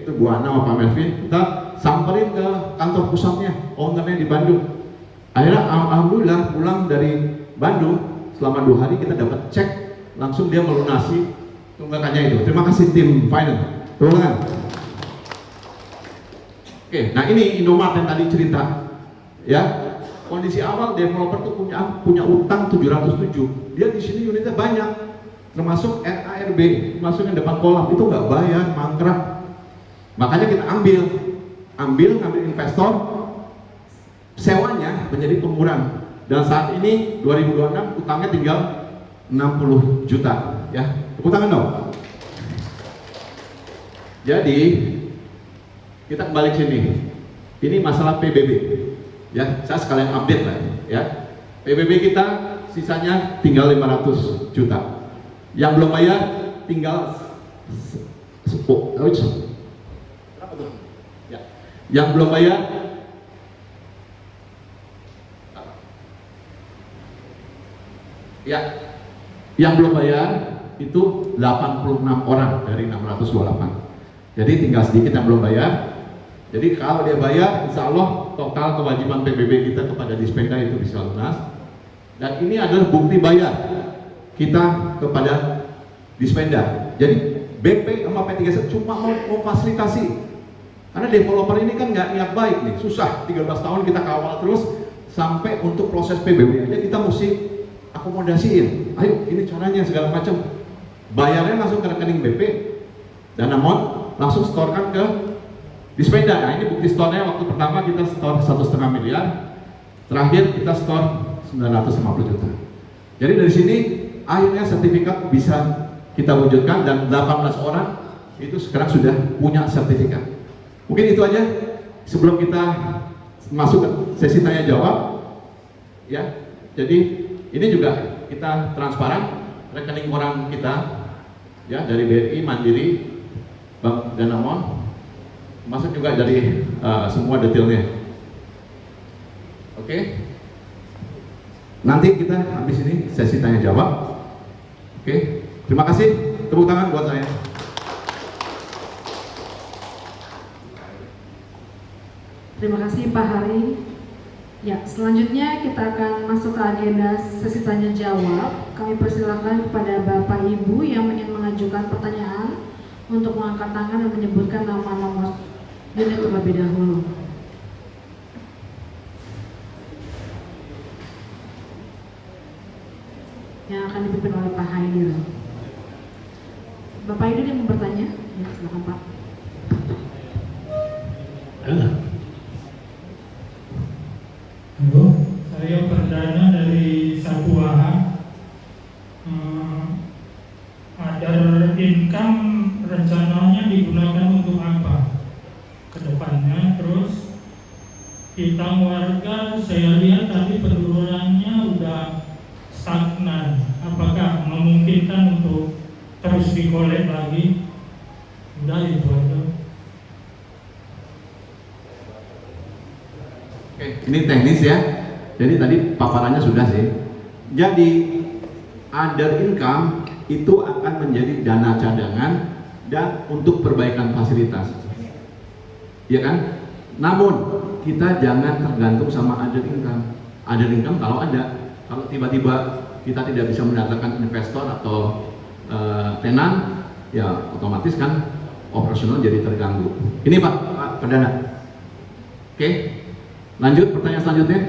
itu Bu Ana sama Pak Melvin, kita samperin ke kantor pusatnya, ownernya di Bandung. Akhirnya alhamdulillah pulang dari Bandung selama 2 hari kita dapat cek, langsung dia melunasi tunggakannya itu. Terima kasih tim finance. Tolongan. Oke, nah ini Indomaret yang tadi cerita, ya. Kondisi awal developer tuh punya utang 707. Dia di sini unitnya banyak, termasuk RARB, termasuk yang depan kolam itu nggak bayar, mangkrak. Makanya kita ambil investor, sewanya menjadi pengurang. Dan saat ini 2026 utangnya tinggal 60 juta, ya. Tepuk tangan dong. Jadi kita kembali ke sini. Ini masalah PBB. Ya, saya sekalian update lah, ya. PBB kita sisanya tinggal 500 juta. Yang belum bayar tinggal 10. Berapa tuh? Ya. Yang belum bayar ya. Yang belum bayar itu 86 orang dari 628. Jadi tinggal sedikit yang belum bayar. Jadi kalau dia bayar, insya Allah total kewajiban PBB kita kepada Dispenda itu bisa lunas. Dan ini adalah bukti bayar kita kepada Dispenda. Jadi BP sama P3S cuma mau fasilitasi. Karena developer ini kan nggak niat baik nih, susah. 13 tahun kita kawal terus sampai untuk proses PBB aja kita mesti akomodasiin. Ayo, ini caranya segala macam. Bayarnya langsung ke rekening BP dan namun langsung setorkan ke Dispenda. Nah ini bukti storenya. Waktu pertama kita store 1,5 miliar, terakhir kita store 950 juta. Jadi dari sini akhirnya sertifikat bisa kita wujudkan dan 18 orang itu sekarang sudah punya sertifikat. Mungkin itu aja sebelum kita masuk ke sesi tanya jawab, ya. Jadi ini juga kita transparan rekening orang kita, ya, dari BRI, Mandiri, Bank Danamon, masuk juga dari semua detailnya. Oke. Nanti kita habis ini sesi tanya jawab. Oke. Terima kasih. Tepuk tangan buat saya. Terima kasih Pak Hari. Ya, selanjutnya kita akan masuk ke agenda sesi tanya jawab. Kami persilakan kepada Bapak Ibu yang ingin mengajukan pertanyaan untuk mengangkat tangan dan menyebutkan nama nomor unit terlebih dahulu. Yang akan dipimpin oleh Pak Haidir. Bapak Haidir yang mau bertanya? Ya, silakan Pak. Halo, saya Perdana dari Sapuaha. Other income rencananya digunakan untuk apa ke depannya? Terus kita warga saya lihat tadi penurunannya udah stagnan. Apakah memungkinkan untuk terus dikolek lagi? Udah itu aja. Oke, ini teknis ya. Jadi tadi paparannya sudah sih. Jadi other income itu akan menjadi dana cadangan dan untuk perbaikan fasilitas, ya kan? Namun kita jangan tergantung sama other income. Other income kalau ada, kalau tiba-tiba kita tidak bisa mendatangkan investor atau tenan, ya otomatis kan operasional jadi terganggu. Ini Pak Perdana. Oke. Lanjut pertanyaan selanjutnya.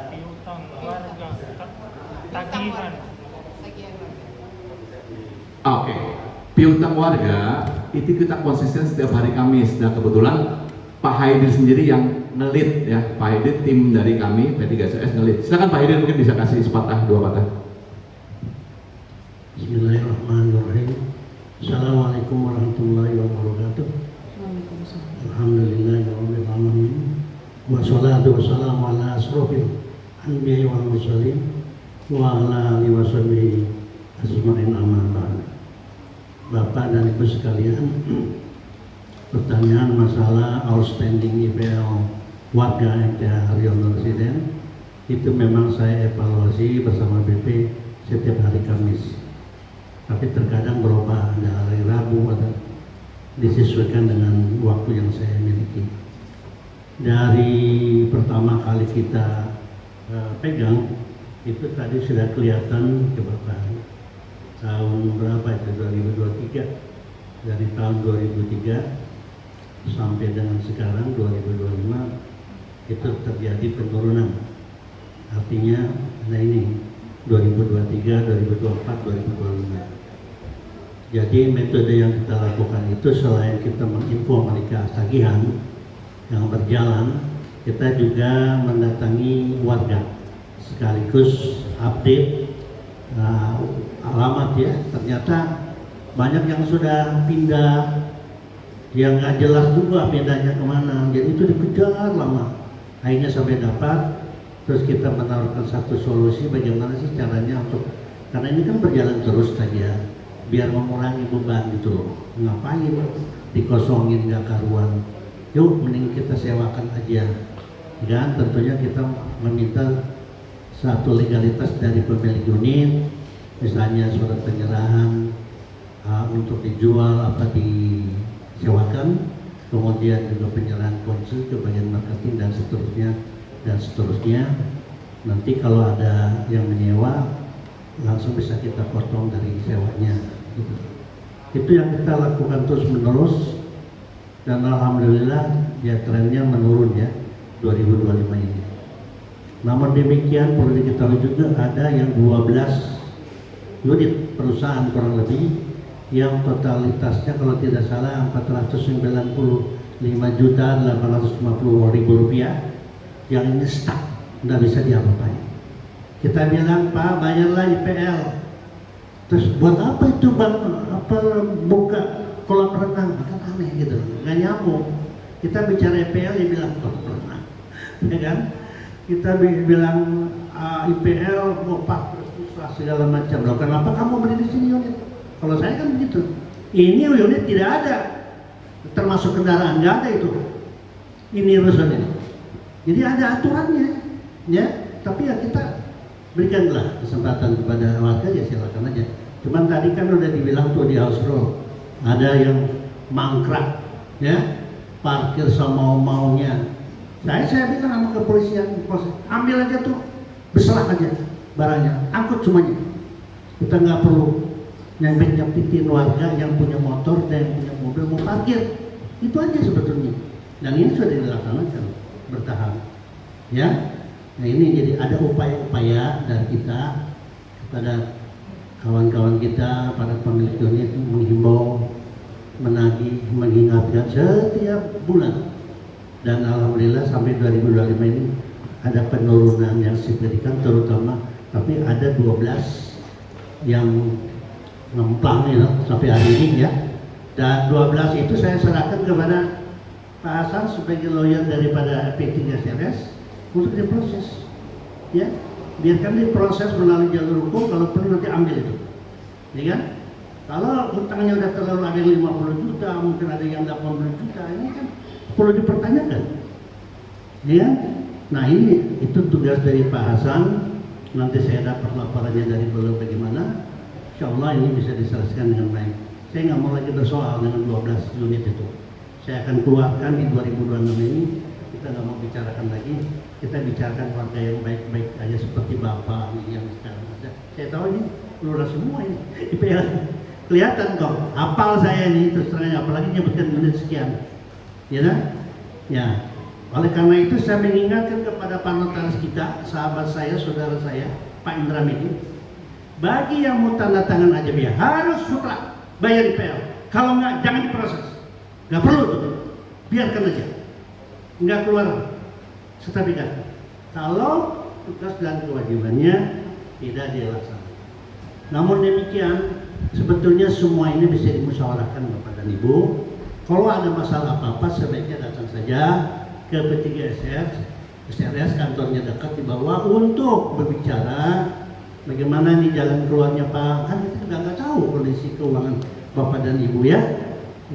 Piutang warga tagihan. Oke. Piutang warga itu kita konsisten setiap hari Kamis dan kebetulan Pak Haidir sendiri yang ngelit ya, Pak Haidir, tim dari kami P3SRS ngelit. Silakan Pak Haidir, mungkin bisa kasih sepatah dua patah. Bismillahirrahmanirrahim. Assalamualaikum warahmatullahi wabarakatuh. Alhamdulillahirabbil alamin. Wassalatu wassalamu ala asrofil anbiya'i wal mursalin wa ala alihi washabihi ajmain amma ba'd. Bapak dan Ibu sekalian, pertanyaan masalah outstanding IPL warga MTA Haryono Residen itu memang saya evaluasi bersama BP setiap hari Kamis, tapi terkadang berubah, ada hari Rabu, ada disesuaikan dengan waktu yang saya miliki. Dari pertama kali kita pegang itu tadi sudah kelihatan kebakaran tahun berapa itu, 2023. Dari tahun 2003 sampai dengan sekarang 2025 itu terjadi penurunan. Artinya nah ini 2023, 2024, 2025. Jadi metode yang kita lakukan itu selain kita menginfo mereka tagihan yang berjalan, kita juga mendatangi warga sekaligus update alamat ya. Ternyata banyak yang sudah pindah, yang nggak jelas juga pindahnya kemana, jadi itu dikejar lama, akhirnya sampai dapat. Terus kita menawarkan satu solusi bagaimana sih caranya untuk, karena ini kan berjalan terus saja, biar mengurangi beban gitu loh. Ngapain dikosongin nggak karuan, yuk mending kita sewakan aja. Dan tentunya kita meminta satu legalitas dari pemilik unit, misalnya surat penyerahan untuk dijual apa disewakan, kemudian juga penyerahan kunci ke bagian marketing dan seterusnya dan seterusnya. Nanti kalau ada yang menyewa langsung bisa kita potong dari sewanya gitu. Itu yang kita lakukan terus menerus, dan alhamdulillah ya trennya menurun ya 2025 ini. Namun demikian perlu diketahui juga ada yang 12 unit perusahaan kurang lebih yang totalitasnya kalau tidak salah 495.850.000 rupiah yang ini stuck, nggak bisa diapa-apain. Kita bilang, Pak bayarlah IPL. Terus buat apa itu bang? Apa buka kolam renang? Kan aneh gitu, nggak nyambung. Kita bicara IPL, dia bilang kolam renang, ya kan? Kita bilang IPL mau pak susah segala macam. Loh, kenapa kamu beli di sini unit? Kalau saya kan begitu. Ini unit tidak ada, termasuk kendaraan nggak ada itu. Ini urusan ini. Jadi ada aturannya, ya. Tapi ya kita berikanlah kesempatan kepada warga, ya silakan aja. Cuman tadi kan udah dibilang tuh di house roll, ada yang mangkrak, ya, parkir semau-maunya. Saya bilang sama kepolisian, ambil aja tuh, berserah aja barangnya, angkut semuanya. Kita nggak perlu nyampitin warga yang punya motor dan yang punya mobil mau parkir. Itu aja sebetulnya. Dan ini sudah dilaksanakan bertahap, ya. Nah ini jadi ada upaya-upaya dari kita kepada kawan-kawan kita, para pemilik unit, menghimbau, menagih, mengingatkan setiap bulan. Dan alhamdulillah sampai 2025 ini ada penurunan yang signifikan, terutama tapi ada 12 yang ngemplang ya, sampai hari ini ya. Dan 12 itu saya serahkan kepada Pak Hasan sebagai lawyer daripada P3SRS untuk diproses, ya. Biarkan diproses melalui jalur hukum, kalau perlu nanti ambil itu, ya kan? Kalau hutangnya udah terlalu, ada yang 50 juta, mungkin ada yang 80 juta, ini kan perlu dipertanyakan, ya. Nah ini itu tugas dari Pak Hasan. Nanti saya dapat laporannya dari beliau bagaimana. Insya Allah ini bisa diselesaikan dengan baik. Saya nggak mau lagi bersoal dengan 12 unit itu. Saya akan keluarkan di 2026 ini. Kita nggak mau bicarakan lagi. Kita bicarakan warga yang baik-baik aja seperti Bapak yang sekarang ada. Saya tahu ini lurus semua ini. IPL kelihatan kok. Hafal saya ini terus terang, apalagi nyebutkan unit sekian. Ya kan? Ya. Oleh karena itu saya mengingatkan kepada Pak Notaris kita, sahabat saya, saudara saya, Pak Indra Medi, bagi yang mau tanda tangan aja biar harus mutlak bayar IPL. Kalau nggak, jangan diproses. Nggak perlu tuh, biarkan aja. nggak keluar sertifikat. Kalau tugas dan kewajibannya tidak dilaksanakan. Namun demikian, sebetulnya semua ini bisa dimusyawarahkan Bapak dan Ibu. Kalau ada masalah apa-apa, sebaiknya datang saja ke P3SRS, kantornya dekat di bawah, untuk berbicara bagaimana nih jalan keluarnya Pak. Kan kita juga nggak tahu kondisi keuangan Bapak dan Ibu ya.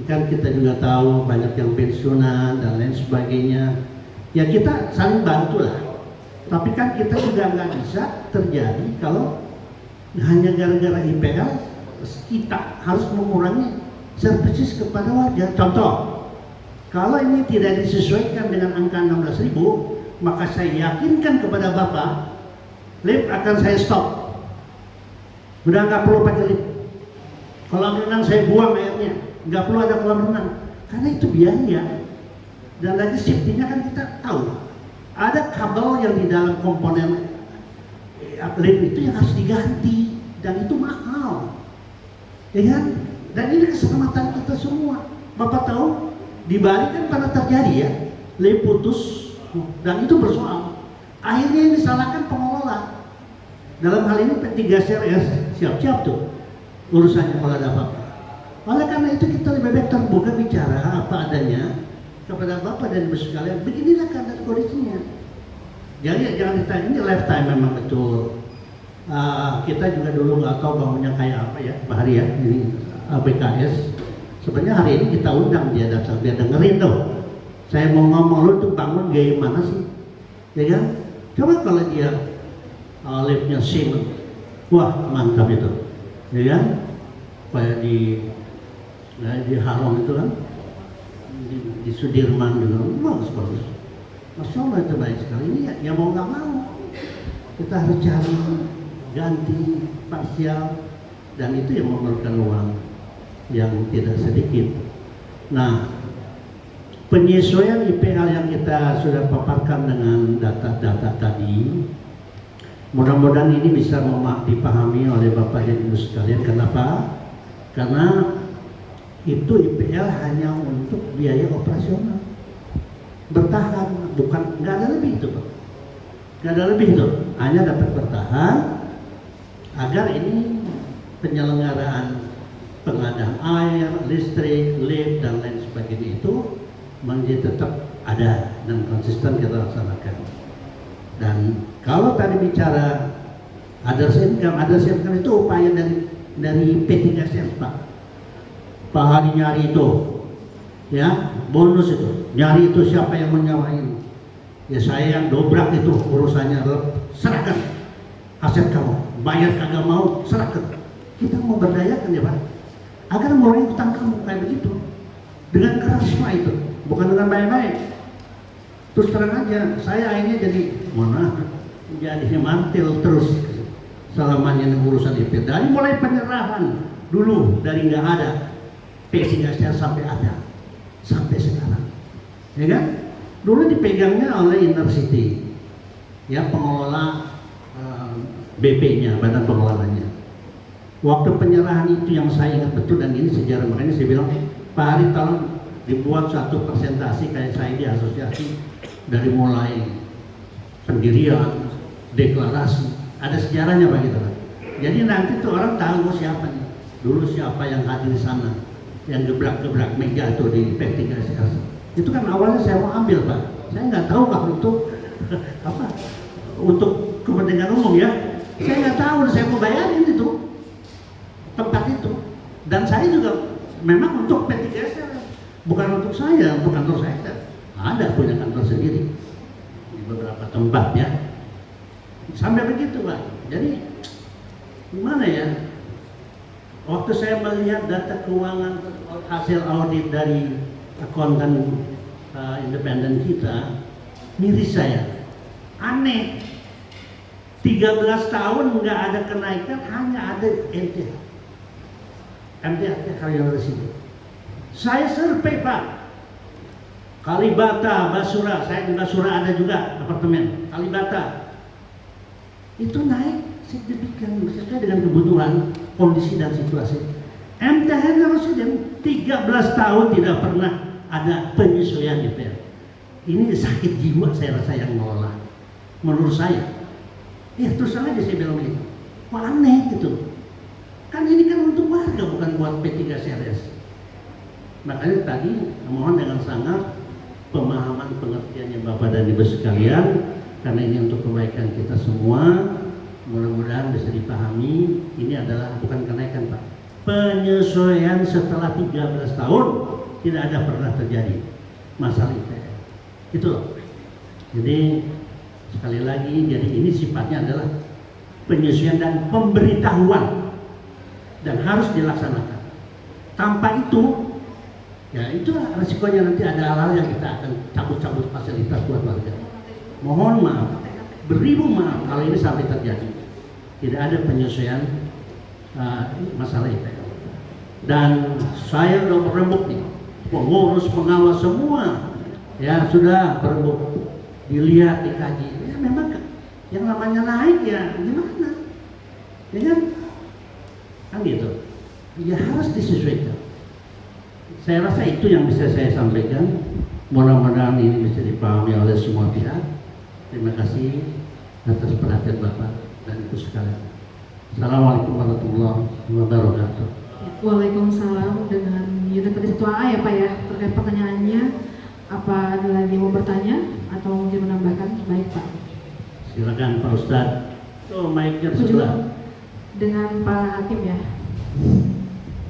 Kan kita juga tahu banyak yang pensiunan dan lain sebagainya. Ya kita saling bantu lah. Tapi kan kita juga nggak bisa terjadi kalau hanya gara-gara IPL kita harus mengurangi services kepada warga. Contoh, kalau ini tidak disesuaikan dengan angka 16.000, maka saya yakinkan kepada Bapak, lift akan saya stop. Udah nggak perlu pakai lift. Kolam renang saya buang airnya, nggak perlu ada kolam renang, karena itu biaya. Dan lagi safety-nya kan kita tahu, ada kabel yang di dalam komponen lift itu yang harus diganti, dan itu mahal, ya kan? Dan ini keselamatan kita semua. Bapak tahu di Bali kan pernah terjadi ya, lift putus, dan itu bersoal. Akhirnya yang disalahkan pengelola. Dalam hal ini P3SRS siap-siap tuh urusannya kalau ada apa-apa. Oleh karena itu kita lebih baik terbuka bicara apa adanya kepada Bapak dan Ibu sekalian. Beginilah keadaan kondisinya. Jadi jangan ditanya, ini lifetime memang betul. Kita juga dulu nggak tahu bangunnya kayak apa ya, Pak Hari ya, ini BKS. Sebenarnya hari ini kita undang dia datang, dia dengerin tuh. Saya mau ngomong, lu tuh bangun gaya mana sih? Ya kan? Coba kalau dia liftnya sim, wah mantap itu. Ya kan? Kayak di Harong itu kan, di Sudirman juga bagus. Masya Allah itu baik sekali. Ini ya mau nggak mau kita harus cari ganti parsial, dan itu yang memerlukan uang yang tidak sedikit. Nah, penyesuaian IPL yang kita sudah paparkan dengan data-data tadi, mudah-mudahan ini bisa dipahami oleh Bapak dan Ibu sekalian. Kenapa? Karena itu IPL hanya untuk biaya operasional, bertahan, bukan, nggak ada lebih itu Pak, nggak ada lebih itu, hanya dapat bertahan agar ini penyelenggaraan pengadaan air, listrik, lift dan lain sebagainya itu menjadi tetap ada dan konsisten kita laksanakan. Dan kalau tadi bicara others income itu upaya dari P3SRS Pak. Pak Hari nyari itu, ya bonus itu, nyari itu siapa yang menyawain. Ya saya yang dobrak itu urusannya, serahkan aset kamu, bayar kagak mau, serahkan. Kita mau berdayakan ya Pak, agar mengurangi utang kamu kayak begitu, dengan keras Pak itu, bukan dengan baik-baik. Terus terang aja, saya akhirnya jadi mantil terus selamanya urusan IP. Dari mulai penyerahan dulu dari nggak ada, P3SRS sampai ada, sampai sekarang, ya kan? Dulu dipegangnya oleh Intercity, ya pengelola BP-nya, badan pengelolanya. Waktu penyerahan itu yang saya ingat betul, dan ini sejarah, makanya saya bilang Pak Hari tolong dibuat satu presentasi kayak saya di asosiasi, dari mulai pendirian, deklarasi, ada sejarahnya Pak gitu Pak. Jadi nanti tuh orang tahu siapa nih, dulu siapa yang hadir di sana, yang gebrak-gebrak meja tuh di P3SRS. Itu kan awalnya saya mau ambil Pak, saya nggak tahu kalau untuk apa, untuk kepentingan umum ya, saya nggak tahu, saya mau bayarin itu tempat itu, dan saya juga memang untuk P3SRS, bukan untuk saya, untuk kantor saya ada punya kantor sendiri di beberapa tempat ya, sampai begitu Pak. Jadi gimana ya, waktu saya melihat data keuangan hasil audit dari akuntan independen kita, miris saya, aneh, 13 tahun nggak ada kenaikan, hanya ada MTH karyawan residen. Saya survei Pak, Kalibata, Basura, saya di Basura ada juga apartemen Kalibata, itu naik signifikan sesuai dengan kebutuhan, kondisi dan situasi. MTH residen 13 tahun tidak pernah ada penyesuaian IPL. ini sakit jiwa saya rasa yang mengelola. Menurut saya, ya terus aja saya bilang begitu. Kok aneh gitu. Kan ini kan untuk warga, bukan buat P3 CRS. Makanya tadi mohon dengan sangat pemahaman pengertiannya Bapak dan Ibu sekalian, karena ini untuk kebaikan kita semua. Mudah-mudahan bisa dipahami, ini adalah bukan kenaikan Pak, penyesuaian setelah 13 tahun tidak ada pernah terjadi masalah IPL. Itu loh. Jadi sekali lagi, jadi ini sifatnya adalah penyesuaian dan pemberitahuan dan harus dilaksanakan. Tanpa itu, ya itulah resikonya nanti ada hal-hal yang kita akan cabut-cabut fasilitas buat warga. Mohon maaf, beribu maaf kalau ini sampai terjadi. Tidak ada penyesuaian masalah IPL. Dan saya sudah berembuk nih, pengurus, pengawas semua, ya sudah berembuk, dilihat, dikaji. Ya memang yang namanya naik ya gimana? Ya kan gitu. Ya harus disesuaikan. Saya rasa itu yang bisa saya sampaikan. Mudah-mudahan ini bisa dipahami oleh semua pihak. Terima kasih atas perhatian Bapak dan Ibu sekalian. Assalamualaikum warahmatullahi wabarakatuh. Waalaikumsalam. Dengan unit tadi 1A ya Pak ya, terkait pertanyaannya, apa ada lagi mau bertanya atau mungkin menambahkan? Baik Pak. Silakan Pak Ustadz. Oh, mic-nya sebelah. Dengan Pak Hakim ya.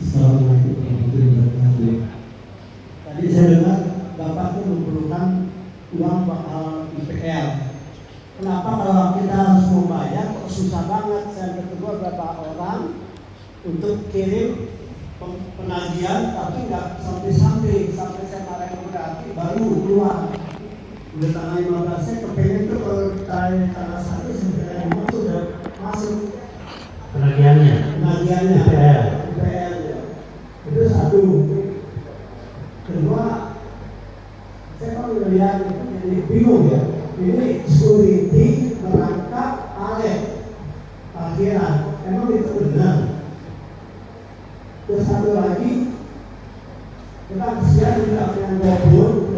Assalamualaikum warahmatullahi wabarakatuh. Tadi saya dengar Bapak itu memerlukan uang bakal IPL. Kenapa kalau kita harus membayar kok susah banget? Saya ketemu beberapa orang untuk kirim penagihan, tapi nggak sampai saya marahin berarti baru keluar. Udah tanggal 15 saya kepengen tuh kalau tanggal 1 sampai 5 tuh udah masuk Penagihannya IPL ya. Itu satu. Kedua, saya kalau melihat itu jadi bingung ya. Ini security merangkap alet parkiran, emang itu benar? Terus satu lagi, kita kesian tidak punya gobur,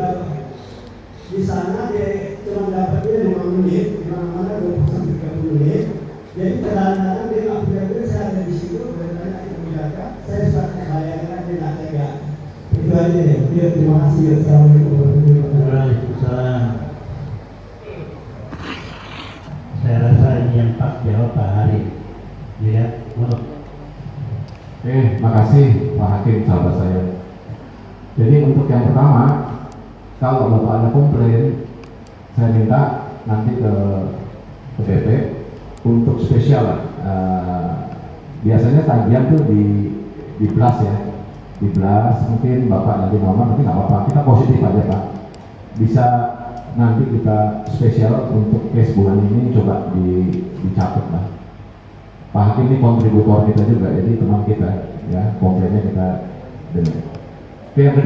di sana dia cuma dapatnya 5 menit, di mana-mana 20-30 menit. Jadi kadang-kadang dia nggak punya duit, saya ada di situ, bertanya yang menjaga, saya suka bayarkan dia nggak tega. Itu aja deh. Terima kasih. Assalamualaikum warahmatullahi wabarakatuh. Waalaikumsalam. Saya rasa ini yang Pak jawab Pak Hari. Ya, Makasih Pak Hakim, sahabat saya. Jadi untuk yang pertama, kalau Bapak ada komplain, saya minta nanti ke BP untuk spesial. Biasanya tagihan tuh di blast ya, di blast. Mungkin Bapak nanti nomor, nanti nggak apa-apa, kita positif aja Pak. Bisa nanti kita spesial untuk case bulan ini coba dicatat lah. Pak Hakim ini kontributor kita juga, jadi teman kita ya, komplainnya kita dengar. Oke, yang kedua.